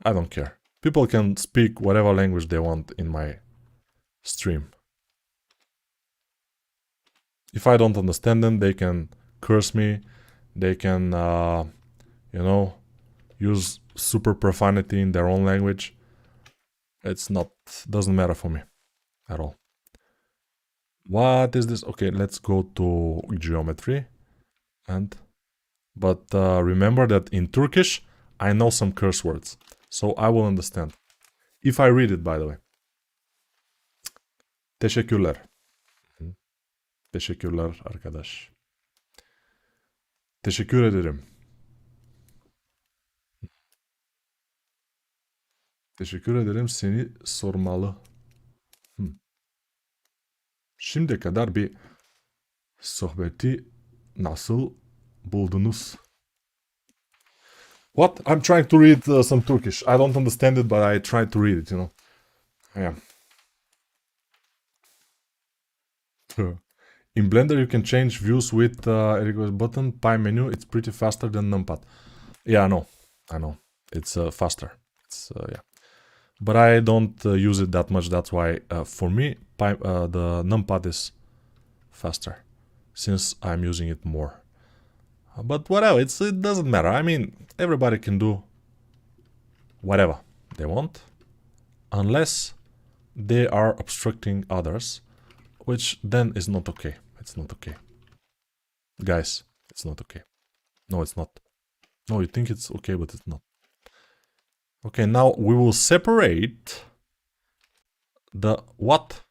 I don't care. People can speak whatever language they want in my stream. If I don't understand them, they can curse me. They can, you know, use super profanity in their own language. Doesn't matter for me at all. What is this? Okay, let's go to geometry. But remember that in Turkish, I know some curse words, so I will understand. If I read it, by the way. Teşekkürler. Teşekkürler arkadaş. Teşekkür ederim. Teşekkür ederim, seni sormalı. Şimdiye kadar bir sohbeti nasıl buldunuz? What? I'm trying to read some Turkish. I don't understand it, but I try to read it, you know. Yeah. In Blender, you can change views with a button, pie menu. It's pretty faster than numpad. Yeah, I know. It's faster. It's yeah. But I don't use it that much. That's why, for me, the numpad is faster, since I'm using it more. But whatever, it doesn't matter. I mean, everybody can do whatever they want, unless they are obstructing others, which then is not okay. It's not okay. Guys, it's not okay. No, it's not. No, you think it's okay, but it's not. Okay, now we will separate the what?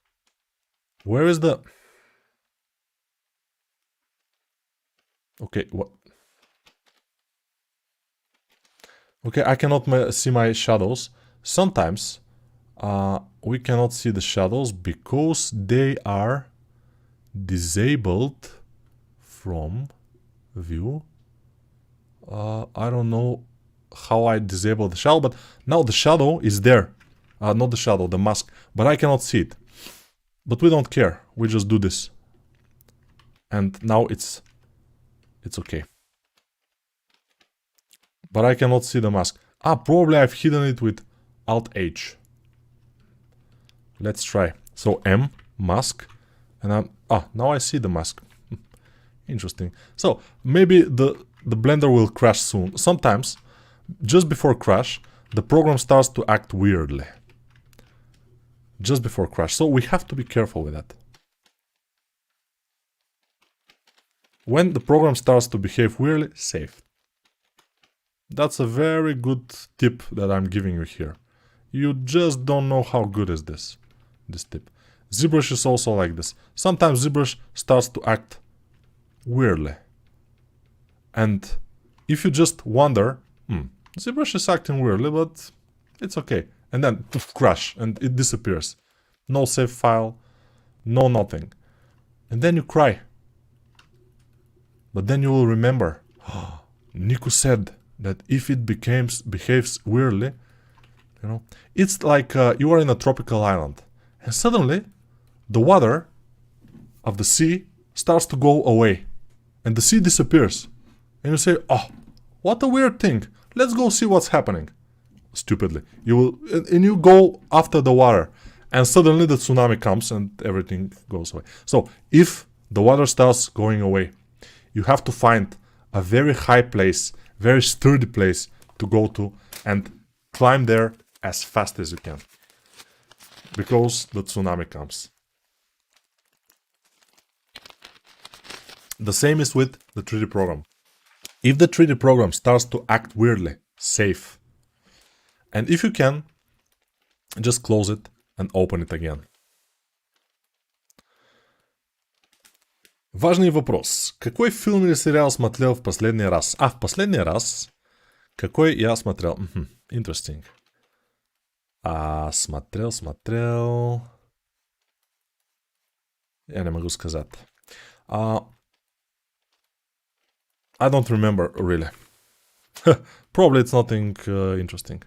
Where is the... Okay, what? Okay, I cannot see my shadows. Sometimes we cannot see the shadows because they are disabled from view. I don't know how I disable the shadow, but now the shadow is there. Not the shadow, the mask, but I cannot see it. But we don't care. We just do this. And now it's okay. But I cannot see the mask. Probably I've hidden it with Alt-H. Let's try. So M, mask, and now I see the mask. Interesting. So maybe the Blender will crash soon. Sometimes, just before crash, the program starts to act weirdly. Just before crash. So we have to be careful with that. When the program starts to behave weirdly, save. That's a very good tip that I'm giving you here. You just don't know how good is this tip. ZBrush is also like this. Sometimes ZBrush starts to act weirdly. And if you just wonder, ZBrush is acting weirdly, but it's okay. And then crash, and it disappears. No save file, no nothing. And then you cry. But then you will remember, Niku said that if it behaves weirdly, you know, it's like you are in a tropical island. And suddenly, the water of the sea starts to go away. And the sea disappears. And you say, oh, what a weird thing. Let's go see what's happening. Stupidly. And you go after the water. And suddenly the tsunami comes and everything goes away. So, if the water starts going away, you have to find a very high place, very sturdy place to go to and climb there as fast as you can. Because the tsunami comes. The same is with the 3D program. If the 3D program starts to act weirdly, save. And if you can, just close it and open it again. Важният въпрос. Какой филм или сериал смотрел в последния раз? В последния раз, какой я смотрел? Interesting. Смотрел... Я не могу сказать. I don't remember, really. Probably it's nothing interesting.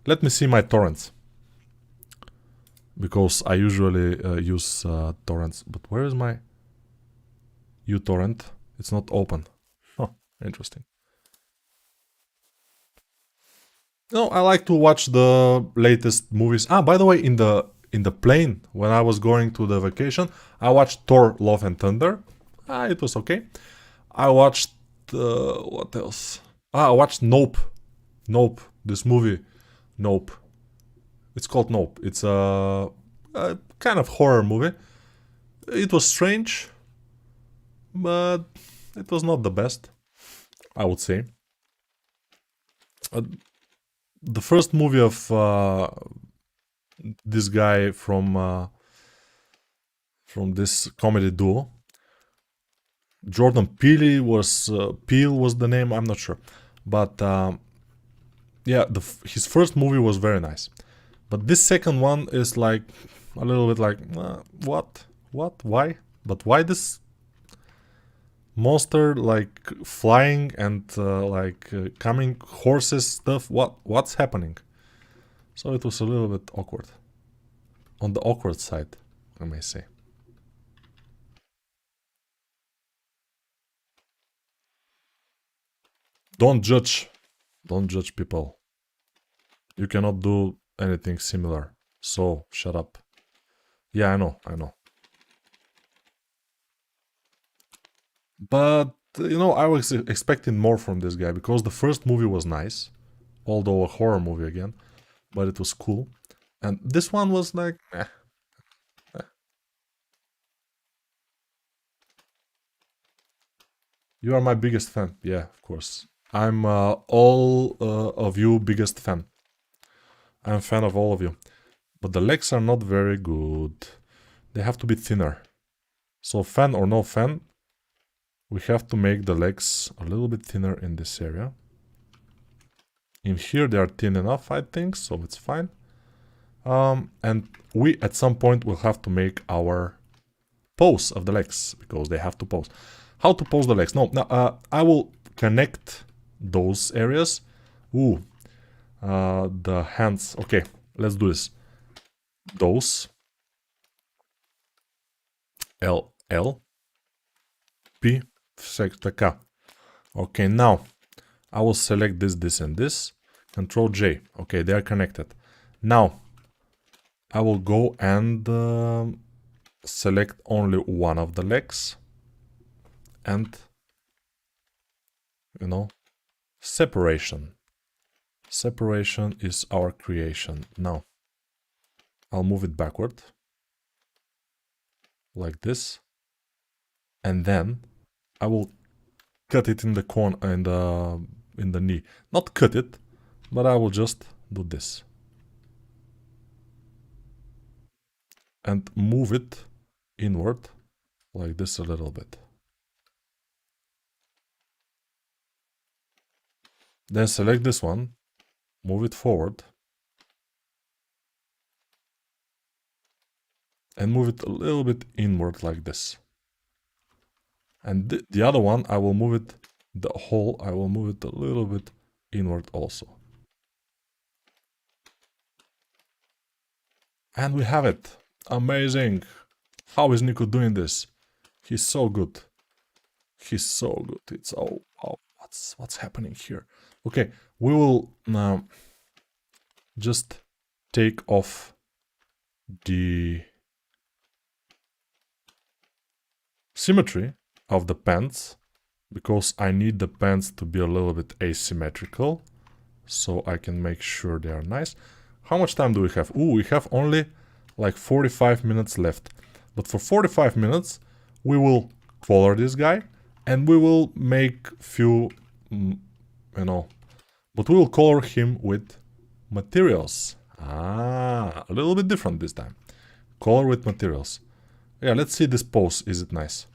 Let me see my torrents. Because I usually use torrents. But where is my uTorrent? It's not open. Interesting. No, I like to watch the latest movies. By the way, in the plane, when I was going to the vacation, I watched Thor: Love and Thunder. It was okay. I watched... what else? I watched Nope. Nope. This movie. Nope. It's called Nope. It's a kind of horror movie. It was strange, but it was not the best, I would say. The first movie of this guy from this comedy duo, Jordan Peele was the name. I'm not sure, but yeah, his first movie was very nice. But this second one is like a little bit like what, why? But why this monster like flying and coming horses stuff? What's happening? So it was a little bit awkward, on the awkward side, I may say. Don't judge people. You cannot do anything similar. So shut up. Yeah, I know. But I was expecting more from this guy because the first movie was nice, although a horror movie again, but it was cool. And this one was like, You are my biggest fan. Yeah, of course. I'm all of you biggest fan. I'm a fan of all of you. But the legs are not very good. They have to be thinner. So fan or no fan, we have to make the legs a little bit thinner in this area. In here they are thin enough, I think, so it's fine. And we at some point will have to make our pose of the legs, because they have to pose. How to pose the legs? No, I will connect those areas. The hands. Okay, let's do this. Those. L, P, така. Okay, now I will select this, and this. Control J. Okay, they are connected. Now I will go and select only one of the legs. and, you know, separation. Separation is our creation. Now, I'll move it backward, like this, and then I will cut it in the corner, in the knee. Not cut it, but I will just do this. And move it inward, like this a little bit. Then select this one, move it forward, and move it a little bit inward like this. And the other one, I will move it, the whole, I will move it a little bit inward also. And we have it. Amazing. How is Nico doing this? He's so good. He's so good. It's oh what's happening here? Okay, we will now just take off the symmetry of the pants, because I need the pants to be a little bit asymmetrical, so I can make sure they are nice. How much time do we have? Ooh, we have only like 45 minutes left. But for 45 minutes, we will color this guy, and we will make few, you know, but we will color him with materials. Ah, a little bit different this time. Color with materials. Yeah, let's see this pose. Is it nice?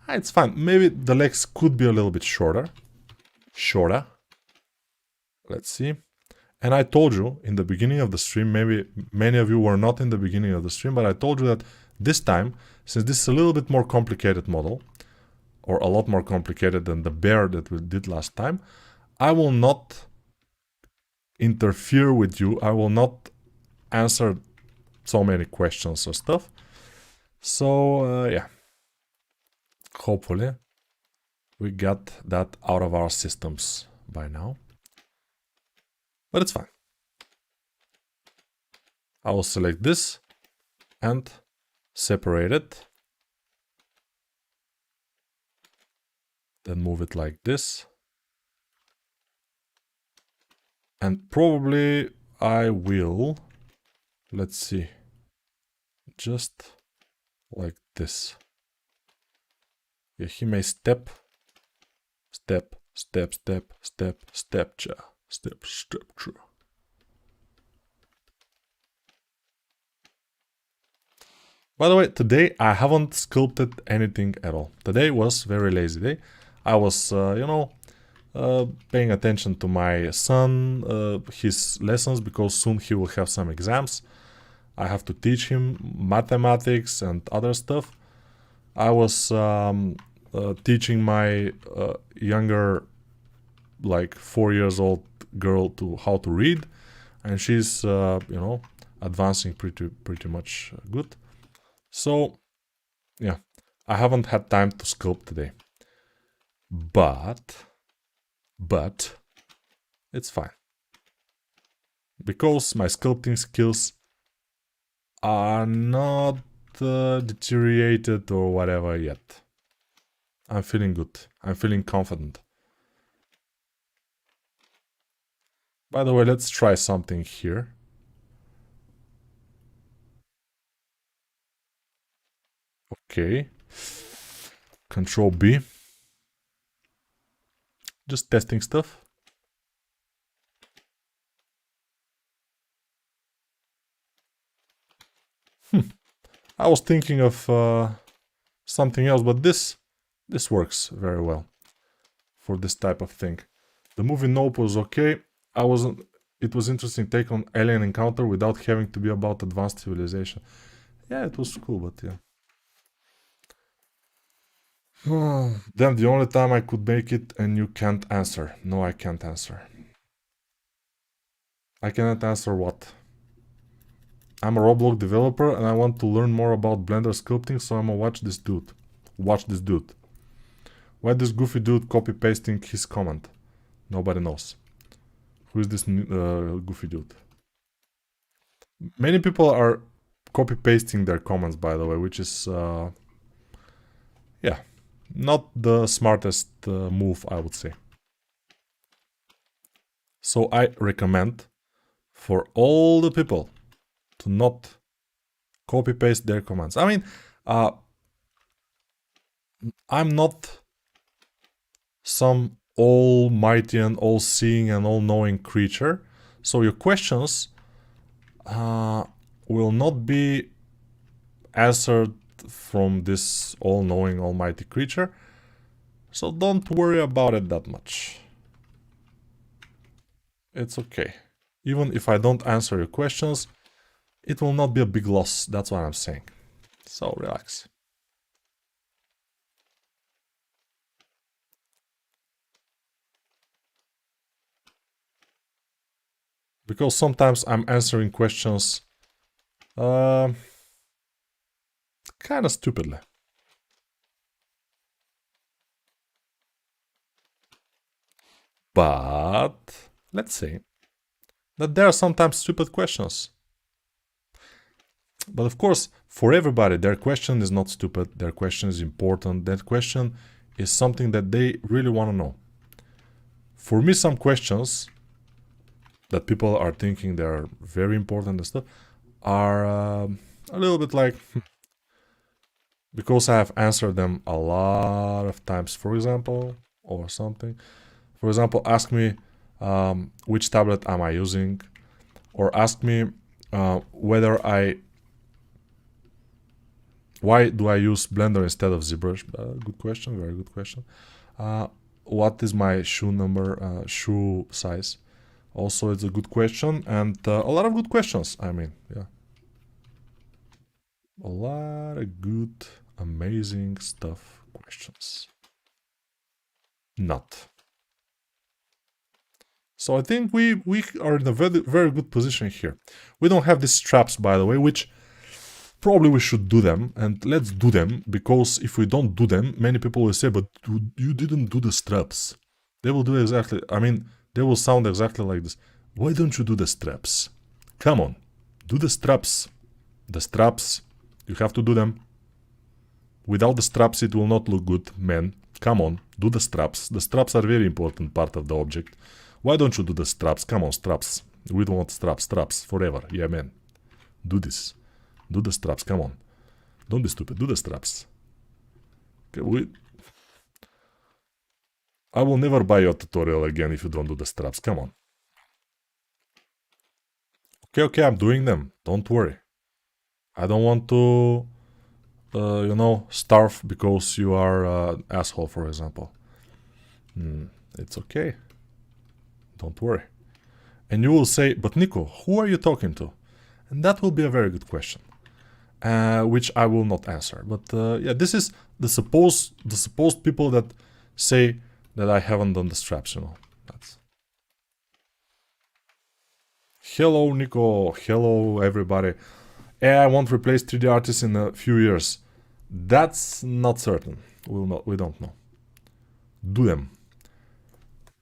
Ah, it's fine. Maybe the legs could be a little bit shorter. Shorter. Let's see. And I told you in the beginning of the stream, maybe many of you were not in the beginning of the stream, but I told you that this time, since this is a little bit more complicated model, or a lot more complicated than the bear that we did last time, I will not interfere with you. I will not answer so many questions or stuff. So, yeah. Hopefully, we got that out of our systems by now. But it's fine. I will select this and separate it. Then move it like this. And probably I will, let's see, just like this. Yeah, he may step, step, step, step, step, step, step, step. By the way, today I haven't sculpted anything at all. Today was very lazy day. I was, you know, paying attention to my son, his lessons, because soon he will have some exams. I have to teach him mathematics and other stuff. I was teaching my younger, like 4 years old girl to how to read, and she's you know, advancing pretty much good. So yeah, I haven't had time to sculpt today, but it's fine, because my sculpting skills are not deteriorated or whatever yet. I'm feeling good. I'm feeling confident. By the way, let's try something here. Okay. Control B. Just testing stuff. I was thinking of something else, but this works very well for this type of thing. The movie Nope was okay. It was interesting take on alien encounter without having to be about advanced civilization. Yeah, it was cool, but yeah. Damn, the only time I could make it and you can't answer. No, I can't answer. I cannot answer what? I'm a Roblox developer and I want to learn more about Blender sculpting, so I'm gonna watch this dude. Watch this dude. Why this goofy dude copy pasting his comment? Nobody knows. Who is this goofy dude? Many people are copy pasting their comments, by the way, which is yeah, not the smartest move, I would say. So I recommend for all the people to not copy paste their commands. I mean, I'm not some almighty and all-seeing and all-knowing creature, so your questions will not be answered from this all-knowing almighty creature, so don't worry about it that much. It's okay. Even if I don't answer your questions, it will not be a big loss, that's what I'm saying. So relax. Because sometimes I'm answering questions kind of stupidly. But let's say that there are sometimes stupid questions. But of course, for everybody, their question is not stupid, their question is important, that question is something that they really want to know. For me, some questions that people are thinking they are very important and stuff are a little bit like because I have answered them a lot of times, for example, or something. For example, ask me which tablet am I using, or ask me why do I use Blender instead of ZBrush? Good question, very good question. What is my shoe number, shoe size? Also, it's a good question, and a lot of good questions, I mean, yeah. A lot of good, amazing stuff, questions. Not. So I think we are in a very, very good position here. We don't have these straps, by the way, which probably we should do them, and let's do them, because if we don't do them, many people will say, but you didn't do the straps. They will do exactly, I mean, they will sound exactly like this. Why don't you do the straps? Come on, do the straps. The straps, you have to do them. Without the straps, it will not look good, man. Come on, do the straps. The straps are very important part of the object. Why don't you do the straps? Come on, straps. We don't want straps forever. Yeah, man. Do this. Do the straps, come on. Don't be stupid, do the straps. Okay, I will never buy your tutorial again if you don't do the straps, come on. Okay, I'm doing them, don't worry. I don't want to, you know, starve because you are an asshole, for example. It's okay. Don't worry. And you will say, but Nico, who are you talking to? And that will be a very good question. Which I will not answer. But yeah, this is the supposed people that say that I haven't done the straps, you know. That's... Hello, Nico. Hello, everybody. AI won't replace 3D artists in a few years. That's not certain. We don't know. Do them.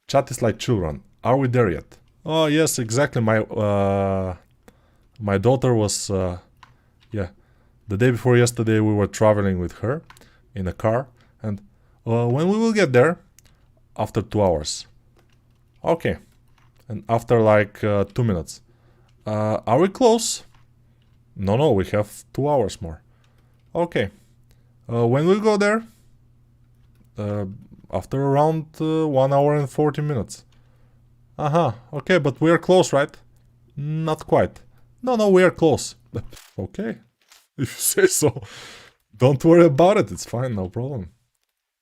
Chat is like children. Are we there yet? Oh yes, exactly. My daughter was yeah. The day before yesterday we were traveling with her in a car, and when we will get there? After 2 hours. Okay. And after like 2 minutes. Are we close? No, we have 2 hours more. Okay. When we go there? After around 1 hour and 40 minutes. Okay, but we are close, right? Not quite. No, we are close. Okay. If you say so, don't worry about it. It's fine, no problem.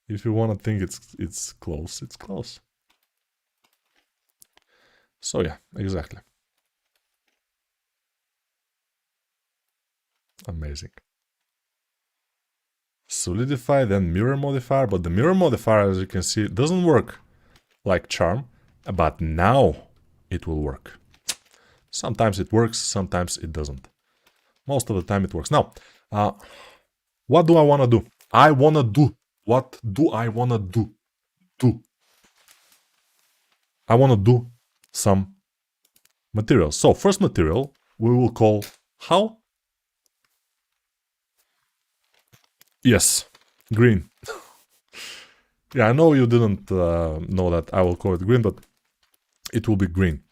If you want to think it's close, it's close. So yeah, exactly. Amazing. Solidify, then mirror modifier, but the mirror modifier, as you can see, doesn't work like charm, but now it will work. Sometimes it works, sometimes it doesn't. Most of the time it works. Now, what do I want to do? What do I want to do? I want to do some materials. So, first material we will call how? Yes, green. Yeah, I know you didn't know that I will call it green, but it will be green.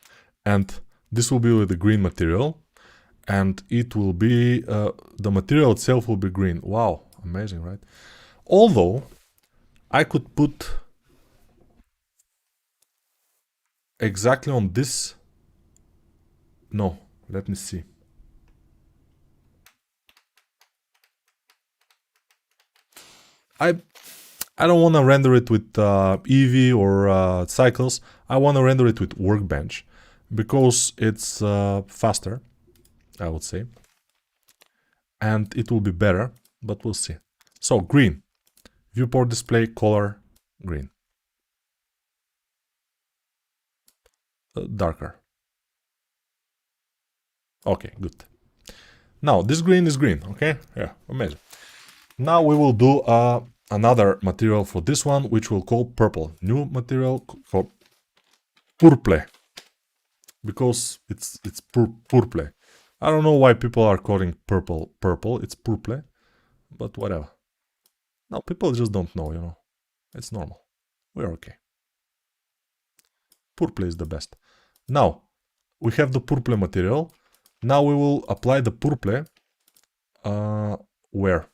And this will be with the green material. And it will be, the material itself will be green. Wow, amazing, right? Although, I could put exactly on this. No, let me see. I I don't want to render it with Eevee or Cycles. I want to render it with Workbench because it's faster, I would say. And it will be better, but we'll see. So, green. Viewport display, color, green. Darker. Okay, good. Now, this green is green, okay? Yeah, amazing. Now we will do another material for this one, which we'll call purple. New material called purple. Because it's purple. I don't know why people are calling purple. It's purple, but whatever. No, people just don't know, you know. It's normal. We're okay. Purple is the best. Now, we have the purple material. Now we will apply the purple. Where?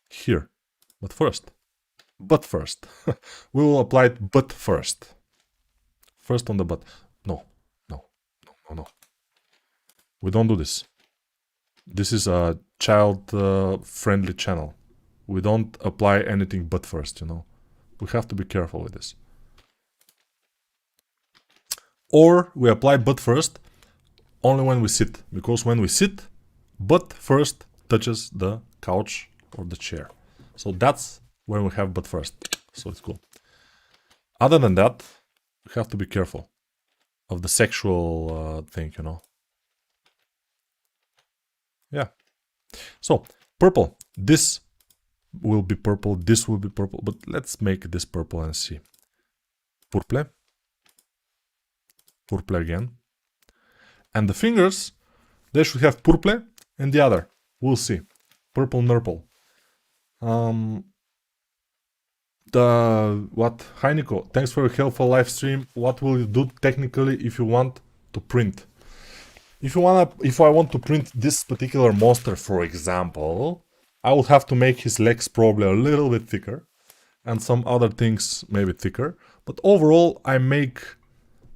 Here. But first. We will apply it but first. First on the butt. No. We don't do this. This is a child-friendly channel. We don't apply anything but first, you know. We have to be careful with this. Or we apply but first only when we sit. Because when we sit, but first touches the couch or the chair. So that's when we have but first. So it's cool. Other than that, we have to be careful of the sexual thing, you know. Yeah. So, purple. This will be purple. This will be purple. But let's make this purple and see. Purple. Purple again. And the fingers, they should have purple and the other. We'll see. Purple nurple. Hi Nico, thanks for your helpful live stream. What will you do technically if you want to print? If I want to print this particular monster, for example, I will have to make his legs probably a little bit thicker and some other things maybe thicker. But overall, I make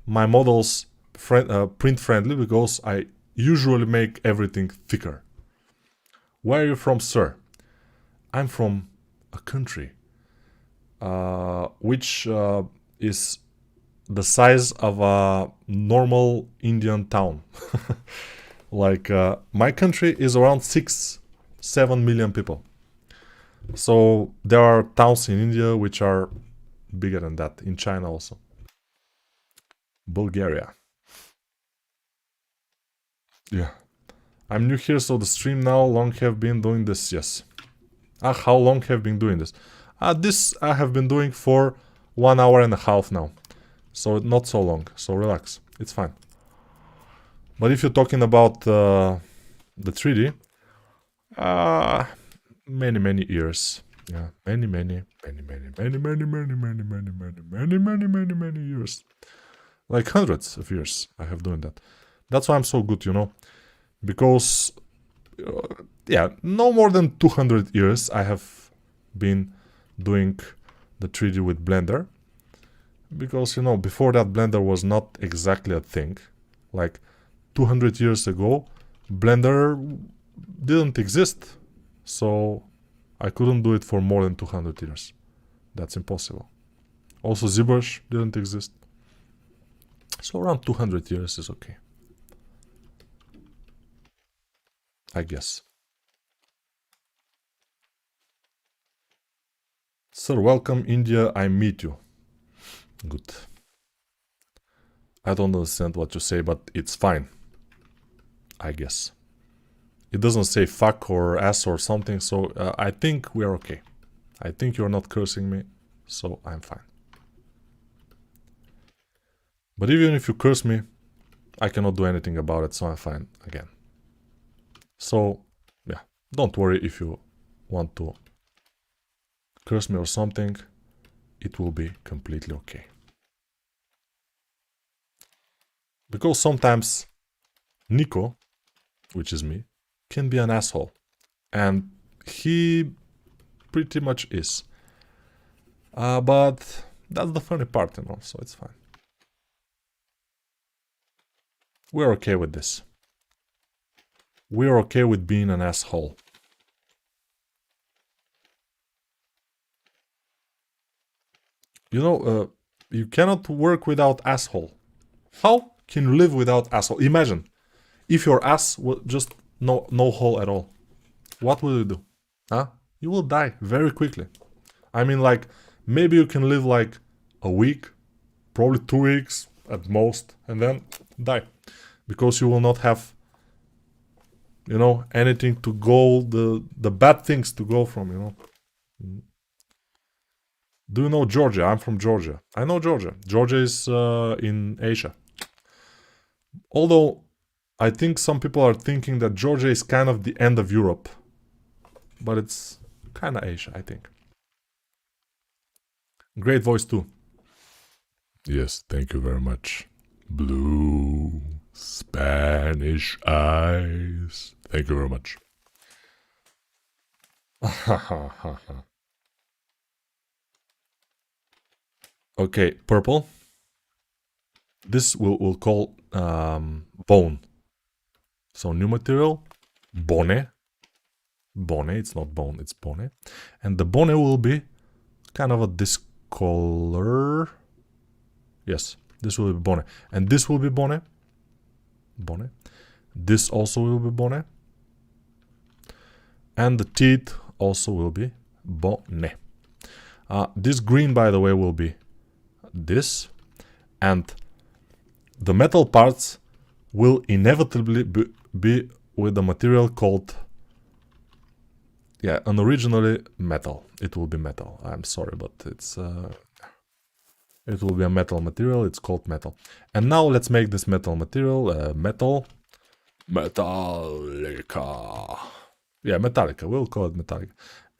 my models print friendly because I usually make everything thicker. Where are you from, sir? I'm from a country which is the size of a normal Indian town. Like my country is around 6-7 million people. So there are towns in India which are bigger than that, in China also. Bulgaria. Yeah. I'm new here, so the stream now long have been doing this, yes. How long have been doing this? This I have been doing for 1 hour and a half now. So not so long, so relax, it's fine. But if you're talking about the 3D, many years. Yeah, many years. Like hundreds of years I have doing that. That's why I'm so good, you know. Because, yeah, no more than 200 years I have been doing the 3D with Blender. Because, you know, before that Blender was not exactly a thing. Like 200 years ago, Blender didn't exist. So I couldn't do it for more than 200 years. That's impossible. Also ZBrush didn't exist. So around 200 years is okay. I guess. Sir, welcome India, I meet you. Good. I don't understand what you say, but it's fine. I guess. It doesn't say fuck or ass or something, so I think we're okay. I think you're not cursing me, so I'm fine. But even if you curse me, I cannot do anything about it, so I'm fine again. So, yeah, don't worry if you want to curse me or something. it will be completely okay. Because sometimes Nico, which is me, can be an asshole. And he pretty much is. But that's the funny part, you know, so it's fine. We're okay with this. We're okay with being an asshole. You know, you cannot work without asshole. How can you live without asshole? Imagine, if your ass was just no hole at all. What will you do? Huh? You will die very quickly. I mean, like, maybe you can live like a week, probably 2 weeks at most, and then die. Because you will not have, you know, anything to go, the bad things to go from, you know. Do you know Georgia? I'm from Georgia. I know Georgia. Georgia is in Asia. Although, I think some people are thinking that Georgia is kind of the end of Europe. But it's kind of Asia, I think. Great voice too. Yes, thank you very much. Blue Spanish eyes. Thank you very much. Okay, purple. This we'll call bone. So new material, bone. Bone, it's not bone, it's bone. And the bone will be kind of a this color. Yes, this will be bone. And this will be bone. Bone. This also will be bone. And the teeth also will be bone. This green, by the way, will be this. And the metal parts will inevitably be with the material called... Yeah, and originally metal. It will be metal. I'm sorry, but it's... it will be a metal material. It's called metal. And now let's make this metal material metal... Metallica. Yeah, Metallica. We'll call it Metallica.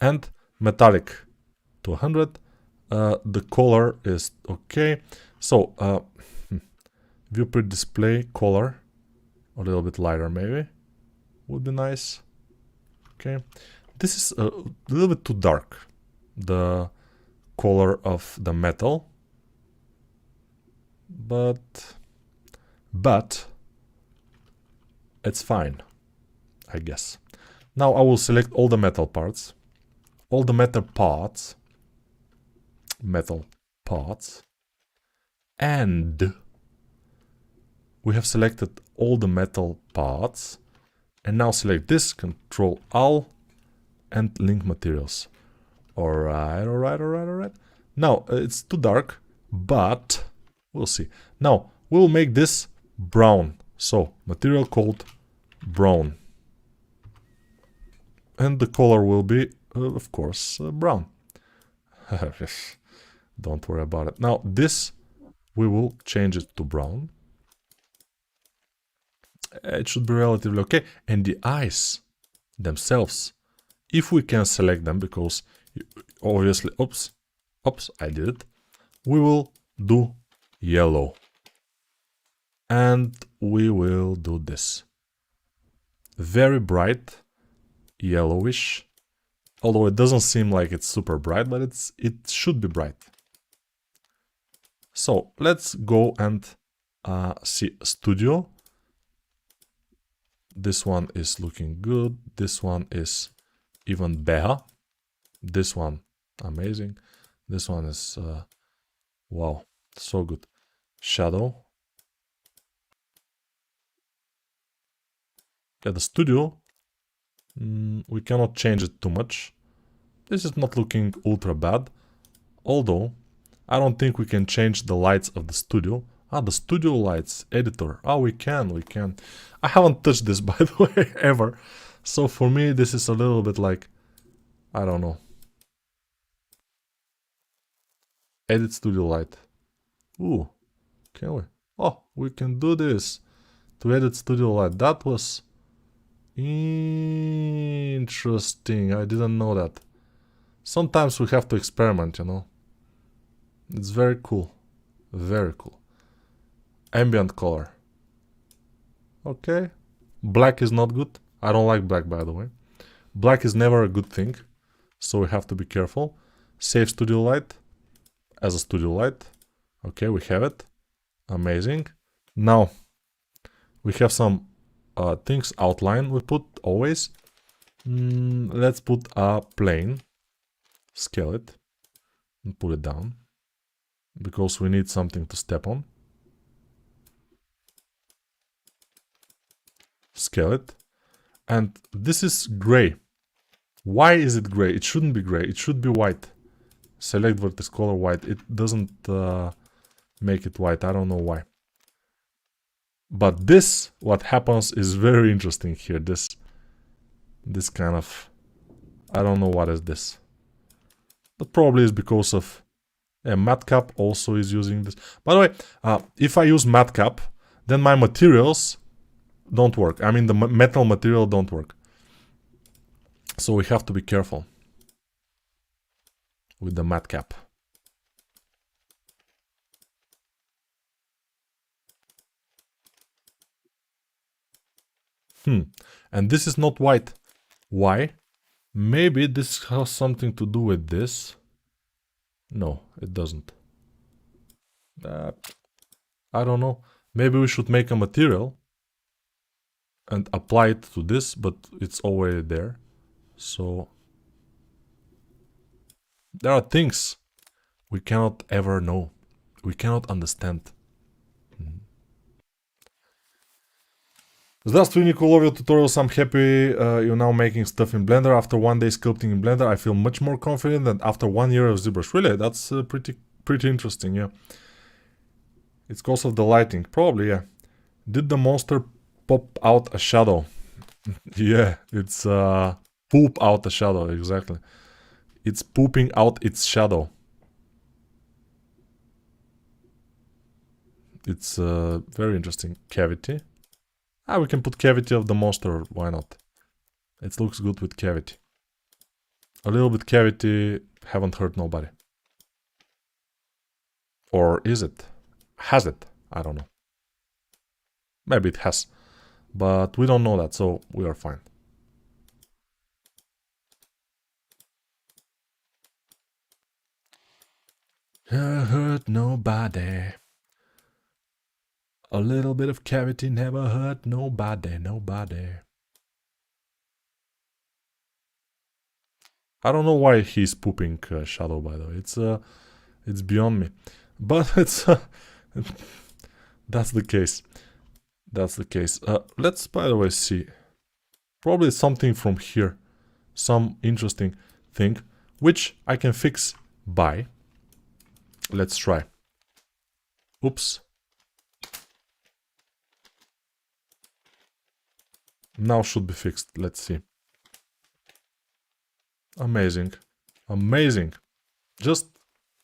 And metallic to 100. The color is okay. So, viewport display color. A little bit lighter maybe. Would be nice. Okay. This is a little bit too dark. The color of the metal. But it's fine, I guess. Now I will select all the metal parts. All the metal parts. And we have selected all the metal parts. And now select this, Control Alt, and link materials. Alright. Now, it's too dark, but we'll see. Now, we'll make this brown. So, material called brown. And the color will be, of course, brown. Don't worry about it. Now, this, we will change it to brown. It should be relatively okay. And the eyes themselves, if we can select them, because obviously, oops, I did it. We will do yellow. And we will do this. Very bright, yellowish. Although it doesn't seem like it's super bright, but it should be bright. So let's go and see Studio. This one is looking good. This one is even better. This one, amazing. This one is, wow, so good. Shadow. Yeah, the Studio, we cannot change it too much. This is not looking ultra bad. Although, I don't think we can change the lights of the Studio. The Studio lights editor. We can. I haven't touched this, by the way, ever. So for me, this is a little bit like, I don't know. Edit Studio light. Ooh, can we? Oh, we can do this. To edit Studio light. That was interesting. I didn't know that. Sometimes we have to experiment, you know. It's very cool. Very cool. Ambient color. Okay. Black is not good. I don't like black, by the way. Black is never a good thing, so we have to be careful. Save studio light as a studio light. Okay, we have it. Amazing. Now, we have some things outline we put always. Let's put a plane. Scale it. And put it down. Because we need something to step on. Scale it. And this is gray. Why is it gray? It shouldn't be gray. It should be white. Select vertex color white. It doesn't make it white. I don't know why. But this, what happens is very interesting here. This kind of... I don't know what is this. But probably is because of... Matcap also is using this. By the way, if I use Matcap, then my materials don't work. I mean, the metal material don't work. So we have to be careful with the Matcap. And this is not white. Why? Maybe this has something to do with this. No, it doesn't. I don't know. Maybe we should make a material and apply it to this, but it's already there. So there are things we cannot ever know. We cannot understand. Здравствуй, Nico, love your tutorials. I'm happy you're now making stuff in Blender. After one day sculpting in Blender, I feel much more confident than after 1 year of ZBrush. Really, that's pretty interesting, yeah. It's because of the lighting. Probably, yeah. Did the monster pop out a shadow? Yeah, it's poop out a shadow, exactly. It's pooping out its shadow. It's very interesting. Cavity. We can put cavity of the monster, why not? It looks good with cavity. A little bit cavity, haven't hurt nobody. Or is it? Has it? I don't know. Maybe it has. But we don't know that, so we are fine. Hurt nobody. A little bit of cavity never hurt nobody, nobody. I don't know why he's pooping shadow, by the way. It's beyond me. But it's... that's the case. That's the case. Let's, by the way, see. Probably something from here. Some interesting thing, which I can fix by... Let's try. Oops. Now should be fixed. Let's see. Amazing. Amazing. Just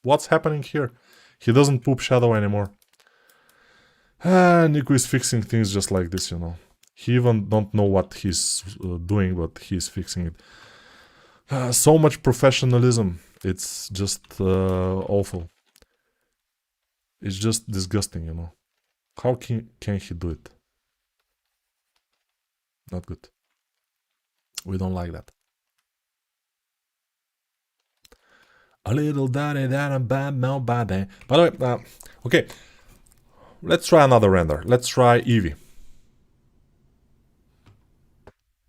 what's happening here? He doesn't poop shadow anymore. Nico is fixing things just like this, you know. He even don't know what he's doing, but he's fixing it. So much professionalism. It's just awful. It's just disgusting, you know. How can he do it? Not good. We don't like that. A little daddy that I'm bad nobody. By the way, okay. Let's try another render. Let's try Eevee.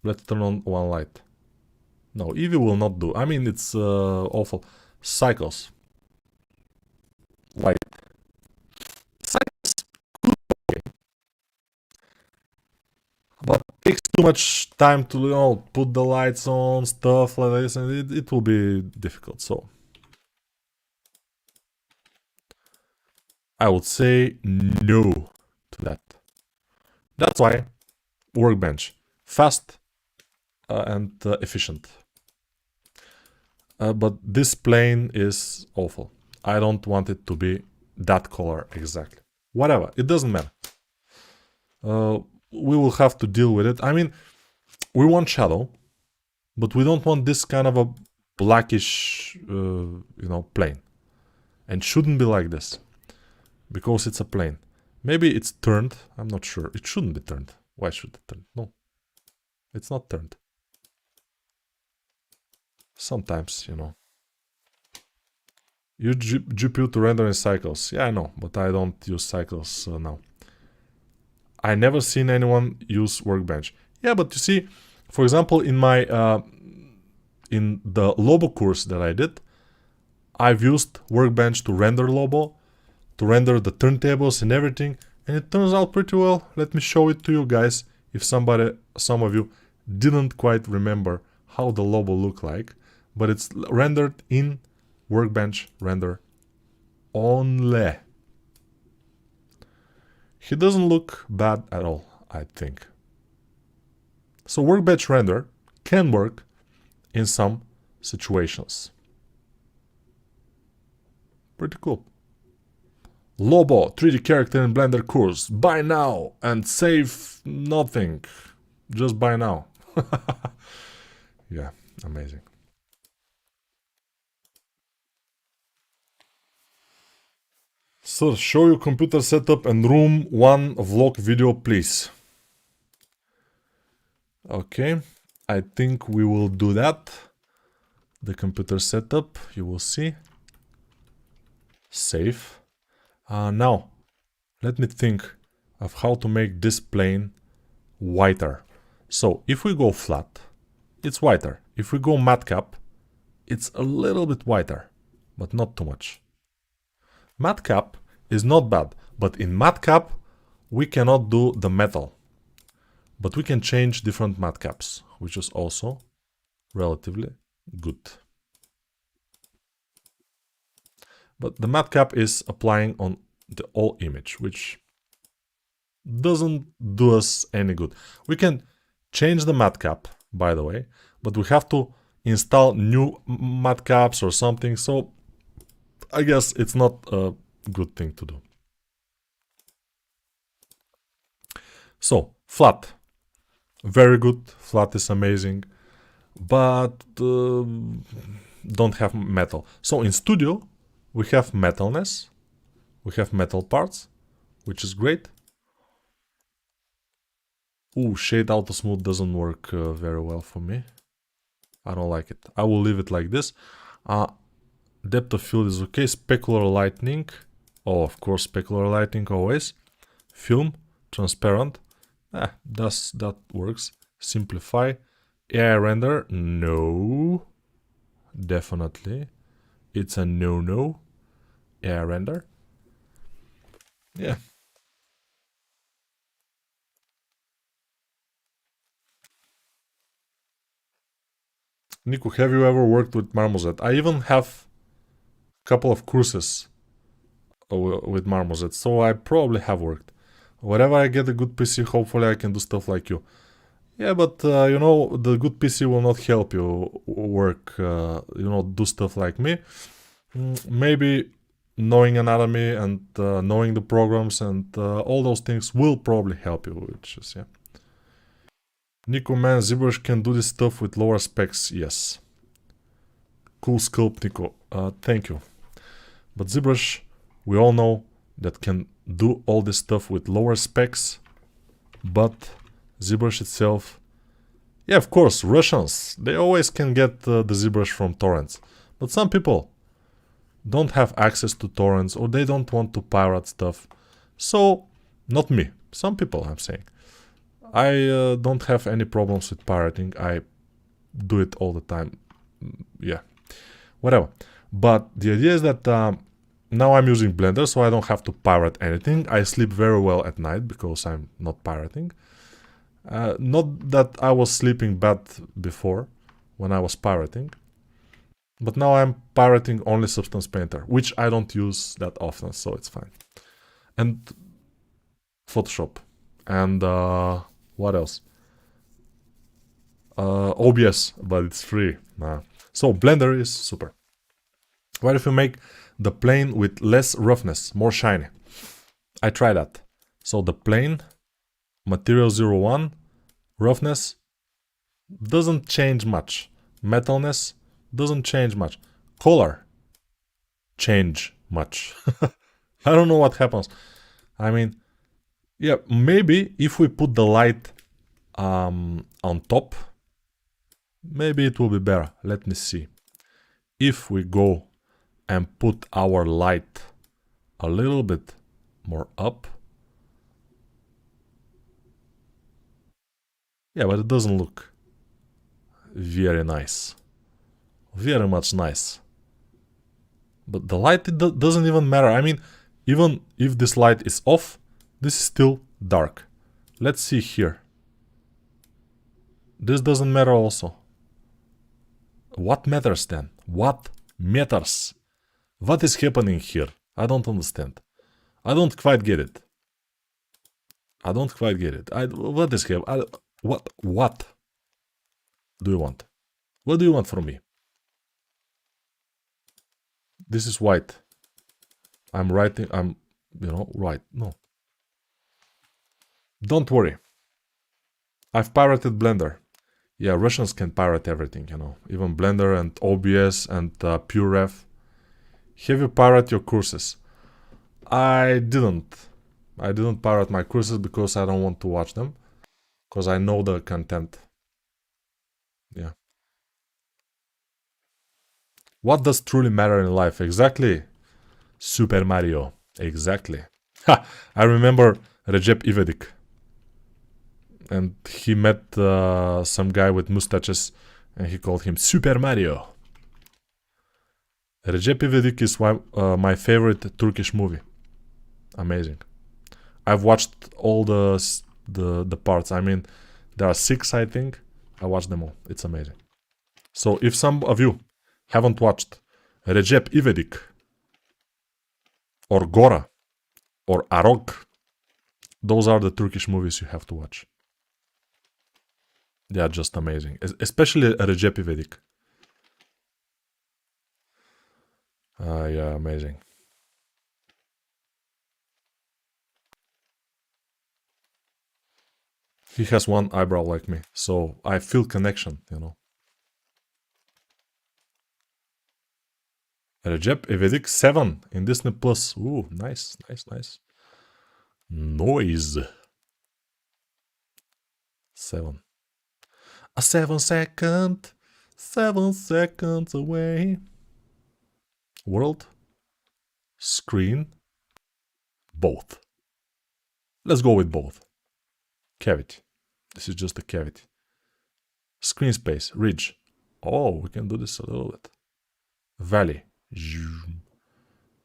Let's turn on one light. No, Eevee will not do. I mean, it's awful. Cycles. Light. Cycles. Okay. But it takes too much time to, you know, put the lights on, stuff like this, and it will be difficult, so... I would say no to that. That's why Workbench. Fast and efficient. But this plane is awful. I don't want it to be that color exactly. Whatever, it doesn't matter. We will have to deal with it. I mean, we want shadow, but we don't want this kind of a blackish, you know, plane. and shouldn't be like this because it's a plane. Maybe it's turned. I'm not sure. It shouldn't be turned. Why should it turn? No, it's not turned. Sometimes, you know. Use GPU to render in cycles. Yeah, I know, but I don't use cycles now. I never seen anyone use Workbench. Yeah, but you see, for example, in my in the Lobo course that I did, I've used Workbench to render Lobo, to render the turntables and everything, and it turns out pretty well. Let me show it to you guys if some of you didn't quite remember how the Lobo looked like, but it's rendered in Workbench render only. He doesn't look bad at all, I think. So Workbench render can work in some situations. Pretty cool. Lobo 3D character in Blender course. Buy now and save nothing. Just buy now. Yeah, amazing. Sir, show your computer setup and room 1 vlog video, please. Okay, I think we will do that. The computer setup, you will see. Save. Now, let me think of how to make this plane whiter. So, if we go flat, it's whiter. If we go matcap, it's a little bit whiter, but not too much. Matcap is not bad, but in matcap, we cannot do the metal. But we can change different matcaps, which is also relatively good. But the matcap is applying on the whole image, which doesn't do us any good. We can change the matcap, by the way, but we have to install new matcaps or something, so I guess it's not a good thing to do. So, flat. Very good. Flat is amazing. But don't have metal. So, in Studio, we have metalness. We have metal parts, which is great. Ooh, Shade Auto Smooth doesn't work very well for me. I don't like it. I will leave it like this. Depth of field is okay. Specular lighting. Oh, of course, specular lighting always. Film, transparent. That works. Simplify. AI render. No. Definitely. It's a no-no. AI render. Yeah. Nico, have you ever worked with Marmoset? I even have a couple of courses with Marmoset, so I probably have worked. Whenever I get a good PC, hopefully I can do stuff like you. Yeah, but you know, the good PC will not help you work, you know, do stuff like me. Maybe knowing anatomy and knowing the programs and all those things will probably help you, which is, yeah. Nico, man, ZBrush can do this stuff with lower specs, yes. Cool sculpt, Nico. Thank you. But ZBrush, we all know that can do all this stuff with lower specs, but ZBrush itself, yeah, of course, Russians, they always can get the ZBrush from torrents, but some people don't have access to torrents or they don't want to pirate stuff. So, not me, some people I'm saying. I don't have any problems with pirating, I do it all the time, yeah, whatever. But the idea is that now I'm using Blender, so I don't have to pirate anything. I sleep very well at night because I'm not pirating. Not that I was sleeping bad before when I was pirating, but now I'm pirating only Substance Painter, which I don't use that often, so it's fine. And Photoshop. And what else? OBS, but it's free. So Blender is super. What if you make the plane with less roughness, more shiny? I try that. So the plane, material 01, roughness doesn't change much. Metalness doesn't change much. Color change much. I don't know what happens. I mean, yeah, maybe if we put the light on top, maybe it will be better. Let me see. If we go and put our light a little bit more up. Yeah, but it doesn't look very nice. Very much nice. But the light, it doesn't even matter. I mean, even if this light is off, this is still dark. Let's see here. This doesn't matter also. What matters then? What matters? What is happening here? I don't understand. I don't quite get it. I don't quite get it. What is here? What do you want? What do you want from me? This is white. I'm writing, right. No. Don't worry. I've pirated Blender. Yeah, Russians can pirate everything, even Blender and OBS and PureRef. Have you pirated your courses? I didn't. I didn't pirate my courses because I don't want to watch them. Because I know the content. Yeah. What does truly matter in life? Exactly. Super Mario. Exactly. Ha! I remember Recep İvedik. And he met some guy with mustaches and he called him Super Mario. Recep İvedik is my favorite Turkish movie. Amazing. I've watched all the parts. I mean, there are 6, I think. I watched them all. It's amazing. So if some of you haven't watched Recep İvedik or Gora or Arok, those are the Turkish movies you have to watch. They are just amazing. Especially Recep İvedik. Yeah, amazing. He has one eyebrow like me, so I feel connection, Recep İvedik 7 in Disney Plus. Ooh, nice, nice, nice. Noise. 7. A 7 seconds away. World. Screen. Both. Let's go with both. Cavity. This is just a cavity. Screen space. Ridge. Oh, we can do this a little bit. Valley.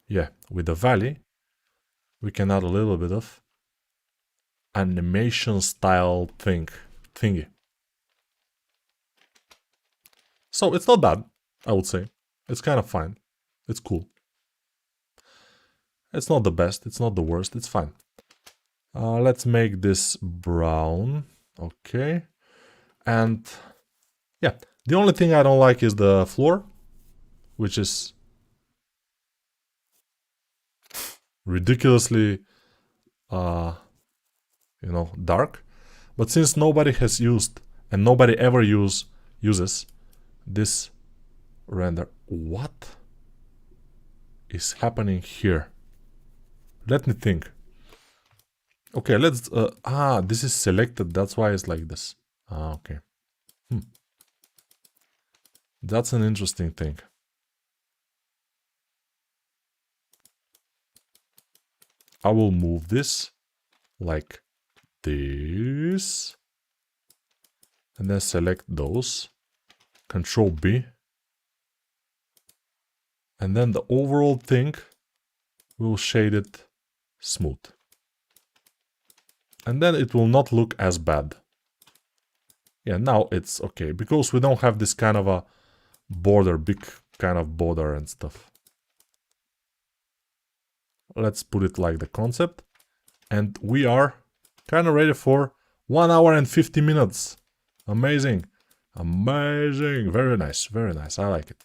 Yeah, with the valley, we can add a little bit of animation style thingy. So it's not bad, I would say. It's kind of fine. It's cool. It's not the best, it's not the worst, it's fine. Let's make this brown. Okay. And yeah, the only thing I don't like is the floor, which is ridiculously dark. But since nobody has used and nobody ever uses this render, what is happening here? Let me think. Okay, let's this is selected, that's why it's like this. Okay. That's an interesting thing. I will move this like this and then select those, Control B, and then the overall thing will shade it smooth, and then it will not look as bad. Yeah, now it's okay because we don't have this kind of a border, big kind of border and stuff. Let's put it like the concept. And we are kind of ready for 1 hour and 50 minutes. Amazing. Amazing. Very nice. Very nice. I like it.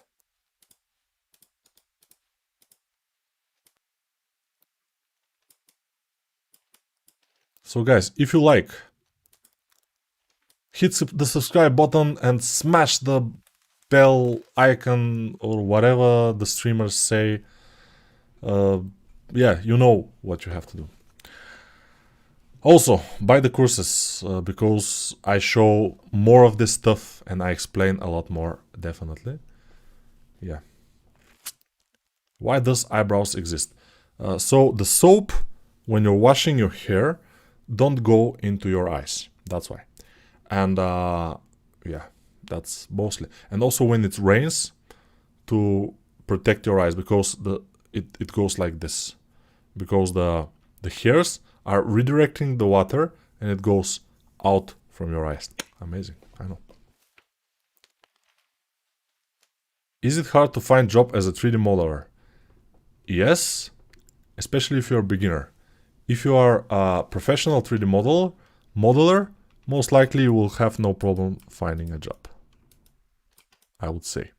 So guys, if you like, hit the subscribe button and smash the bell icon or whatever the streamers say. yeah, you know what you have to do. Also, buy the courses because I show more of this stuff and I explain a lot more, definitely. Yeah. Why does eyebrows exist? So the soap, when you're washing your hair, don't go into your eyes. That's why. And yeah, that's mostly. And also when it rains, to protect your eyes, because it goes like this, because the hairs are redirecting the water and it goes out from your eyes. Amazing, I know. Is it hard to find job as a 3D modeler? Yes, especially if you're a beginner. If you are a professional 3D modeler, most likely you will have no problem finding a job, I would say.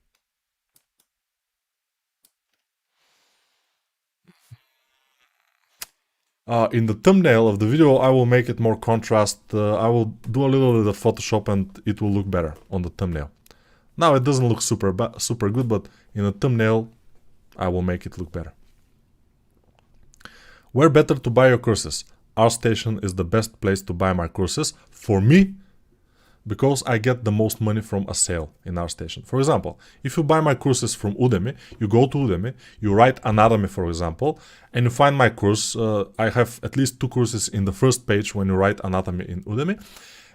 In the thumbnail of the video, I will make it more contrast. I will do a little bit of Photoshop and it will look better on the thumbnail. Now it doesn't look super good, but in a thumbnail, I will make it look better. Where better to buy your courses? ArtStation is the best place to buy my courses for me, because I get the most money from a sale in ArtStation. For example, if you buy my courses from Udemy, you go to Udemy, you write anatomy, for example, and you find my course. I have at least 2 courses in the first page when you write anatomy in Udemy.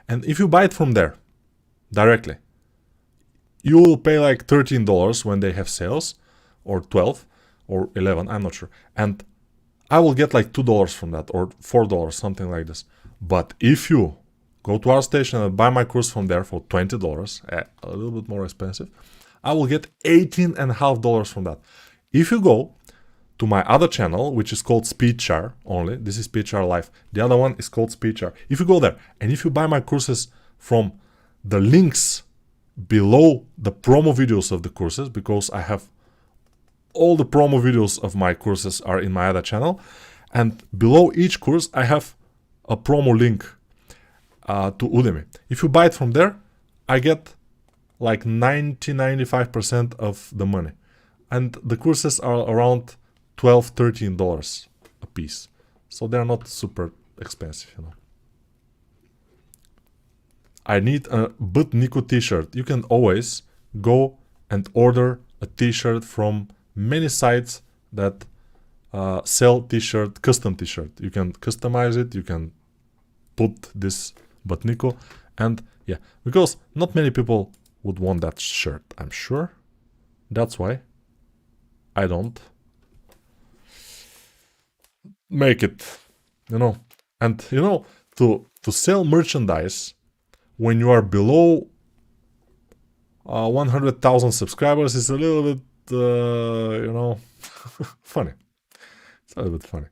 And if you buy it from there directly, you will pay like $13 when they have sales, or 12 or 11, I'm not sure. And I will get like $2 from that, or $4, something like this. But if you go to ArtStation and buy my course from there for $20, a little bit more expensive, I will get $18.50 from that. If you go to my other channel, which is called SpeedChar only, this is SpeedChar Live, the other one is called SpeedChar. If you go there and if you buy my courses from the links below the promo videos of the courses, because I have all the promo videos of my courses are in my other channel, and below each course I have a promo link to Udemy. If you buy it from there, I get like 95% of the money. And the courses are around $12, $13 a piece. So they're not super expensive, you know. I need a But Nico t-shirt. You can always go and order a t-shirt from many sites that sell t-shirt, custom t-shirt. You can customize it, you can put this But Nico, and yeah, because not many people would want that shirt, I'm sure. That's why I don't make it, you know. And you know, to sell merchandise when you are below 100,000 subscribers is a little bit, you know, funny. It's a little bit funny.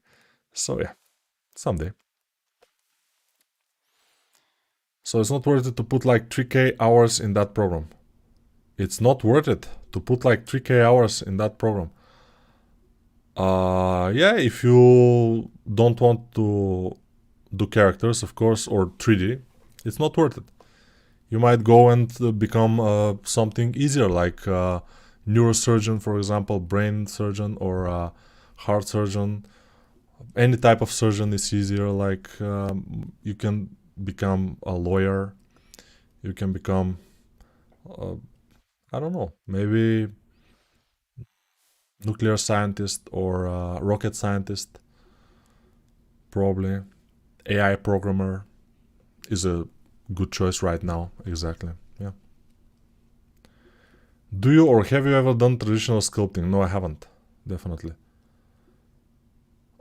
So yeah, someday. So it's not worth it to put like 3K hours in that program. It's not worth it to put like 3K hours in that program. Yeah, if you don't want to do characters, of course, or 3D, it's not worth it. You might go and become something easier, like neurosurgeon, for example, brain surgeon, or heart surgeon. Any type of surgeon is easier. Like you can become a lawyer. You can become, I don't know, maybe nuclear scientist or rocket scientist. Probably AI programmer is a good choice right now. Exactly. Yeah. Do you or have you ever done traditional sculpting? No, I haven't. Definitely.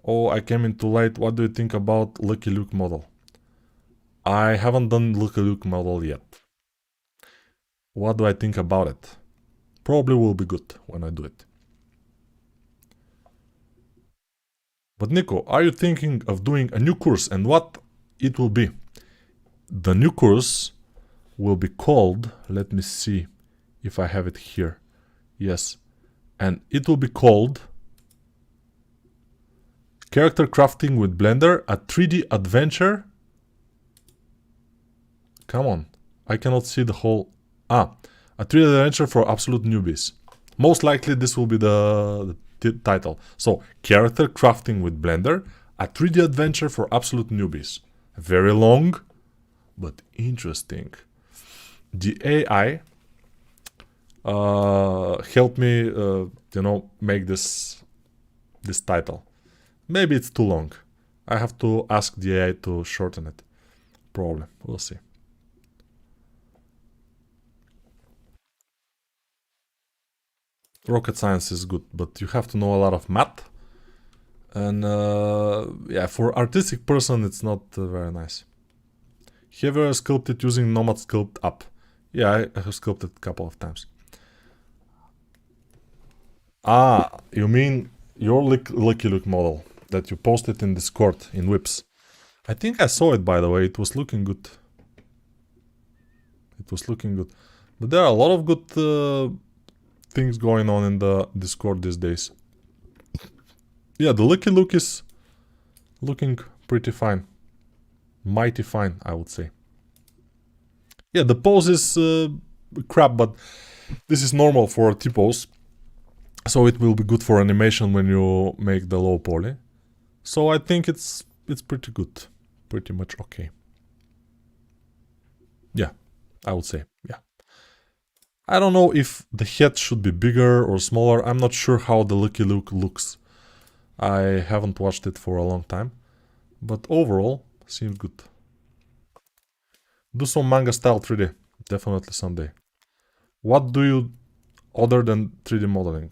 Oh, I came in too late. What do you think about Lucky Luke model? I haven't done Lucky Luke model yet. What do I think about it? Probably will be good when I do it. But Nico, are you thinking of doing a new course, and what it will be? The new course will be called, let me see if I have it here. Yes. And it will be called Character Crafting with Blender, a 3D adventure. Come on, I cannot see the whole... a 3D adventure for absolute newbies. Most likely this will be the title. So, character crafting with Blender, a 3D adventure for absolute newbies. Very long, but interesting. The AI helped me, make this title. Maybe it's too long. I have to ask the AI to shorten it. Probably. We'll see. Rocket science is good, but you have to know a lot of math. And yeah, for artistic person, it's not very nice. Have you ever sculpted using Nomad Sculpt app? Yeah, I have sculpted a couple of times. Ah, you mean your Lucky Luke model that you posted in Discord in Whips. I think I saw it, by the way. It was looking good. It was looking good. But there are a lot of good things going on in the Discord these days. Yeah, the Lucky Luke is looking pretty fine. Mighty fine, I would say. Yeah, the pose is crap, but this is normal for a T-pose. So it will be good for animation when you make the low poly. So I think it's pretty good. Pretty much okay. Yeah, I would say, yeah. I don't know if the head should be bigger or smaller. I'm not sure how the Lucky Luke looks. I haven't watched it for a long time. But overall, seems good. Do some manga style 3D. Definitely someday. What do you other than 3D modeling?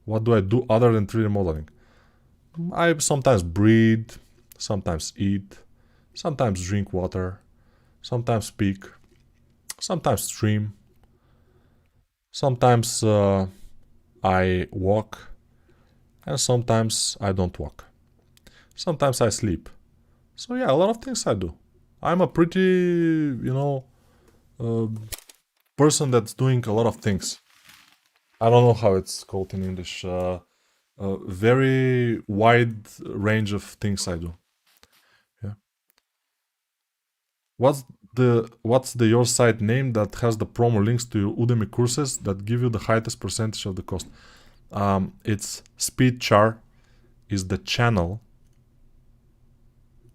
What do I do other than 3D modeling? I sometimes breathe, sometimes eat, sometimes drink water, sometimes speak, sometimes stream, sometimes I walk, and sometimes I don't walk. Sometimes I sleep. So yeah, a lot of things I do. I'm a pretty, person that's doing a lot of things. I don't know how it's called in English. Very wide range of things I do. Yeah. What's the your site name that has the promo links to your Udemy courses that give you the highest percentage of the cost? It's SpeedChar is the channel.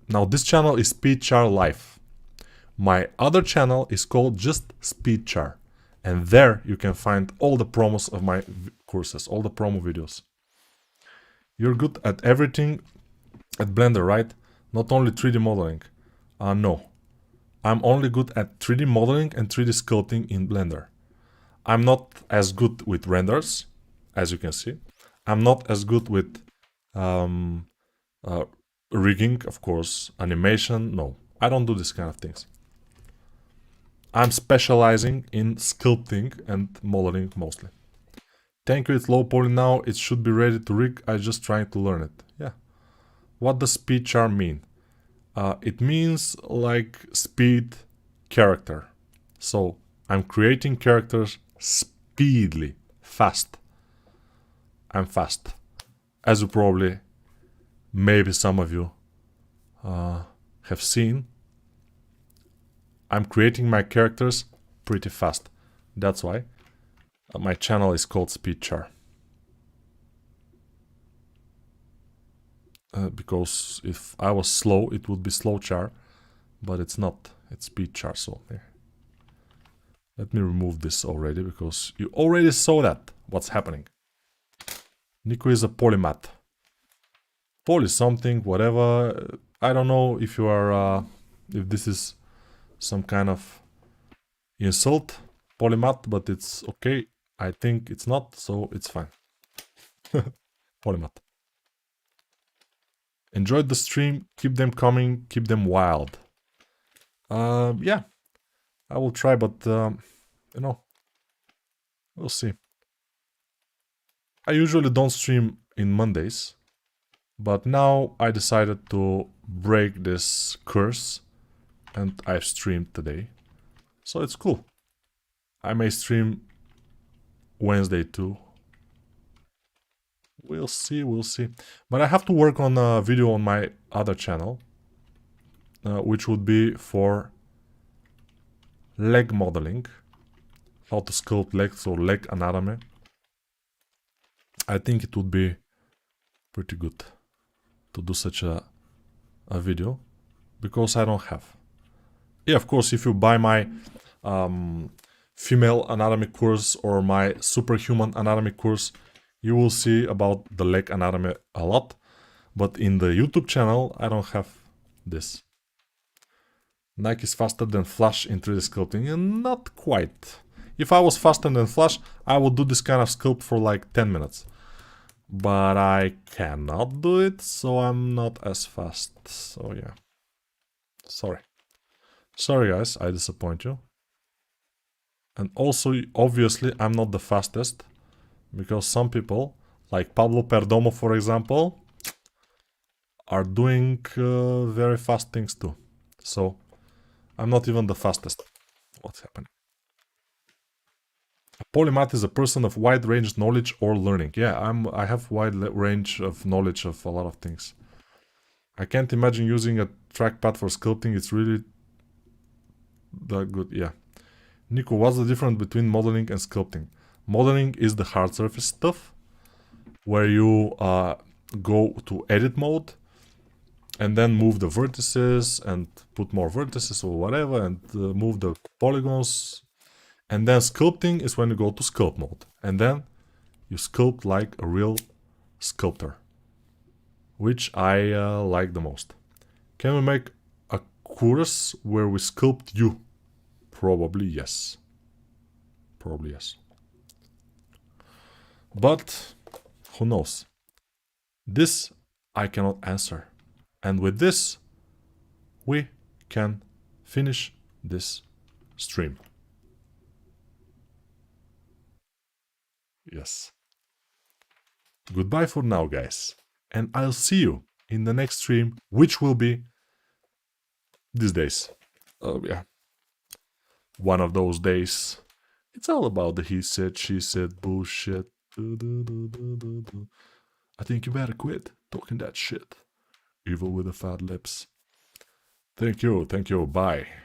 Now this channel is SpeedChar Live. My other channel is called just SpeedChar. And there you can find all the promos of my courses, all the promo videos. You're good at everything at Blender, right? Not only 3D modeling. No. I'm only good at 3D modeling and 3D sculpting in Blender. I'm not as good with renders, as you can see. I'm not as good with rigging, of course, animation. No, I don't do this kind of things. I'm specializing in sculpting and modeling mostly. Thank you, it's low poly now. It should be ready to rig. I'm just trying to learn it. Yeah. What does SpeedChar mean? It means like speed character. So I'm creating characters speedily, fast. I'm fast. As you probably, maybe some of you have seen, I'm creating my characters pretty fast. That's why my channel is called SpeedChar. Because if I was slow, it would be SlowChar, but it's not. It's SpeedChar. So there. Let me remove this already because you already saw that. What's happening? Nico is a polymath. Poly something, whatever. I don't know if you are, if this is some kind of insult, polymath, but it's okay. I think it's not, so it's fine. Polymath. Enjoyed the stream. Keep them coming. Keep them wild. Yeah, I will try, but we'll see. I usually don't stream in Mondays, but now I decided to break this curse, and I've streamed today, so it's cool. I may stream Wednesday too. We'll see, we'll see. But I have to work on a video on my other channel, which would be for leg modeling. How to sculpt legs or leg anatomy. I think it would be pretty good to do such a video, because I don't have. Yeah, of course, if you buy my female anatomy course or my superhuman anatomy course, you will see about the leg anatomy a lot. But in the YouTube channel, I don't have this. Nike is faster than Flash in 3D sculpting, and not quite. If I was faster than Flash, I would do this kind of sculpt for like 10 minutes. But I cannot do it, so I'm not as fast. So yeah. Sorry. Sorry guys, I disappoint you. And also, obviously, I'm not the fastest, because some people, like Pablo Perdomo for example, are doing very fast things too. So I'm not even the fastest. What's happening? A polymath is a person of wide range knowledge or learning. Yeah, I have wide range of knowledge of a lot of things. I can't imagine using a trackpad for sculpting. It's really that good. Yeah. Nico, what's the difference between modeling and sculpting? Modeling is the hard surface stuff, where you go to edit mode and then move the vertices and put more vertices or whatever, and move the polygons. And then sculpting is when you go to sculpt mode, and then you sculpt like a real sculptor, which I like the most. Can we make a course where we sculpt you? Probably yes. Probably yes. But who knows? This I cannot answer. And with this, we can finish this stream. Yes. Goodbye for now, guys. And I'll see you in the next stream, which will be these days. Yeah. One of those days. It's all about the he said, she said bullshit. I think you better quit talking that shit. Evil with the fat lips. Thank you, bye.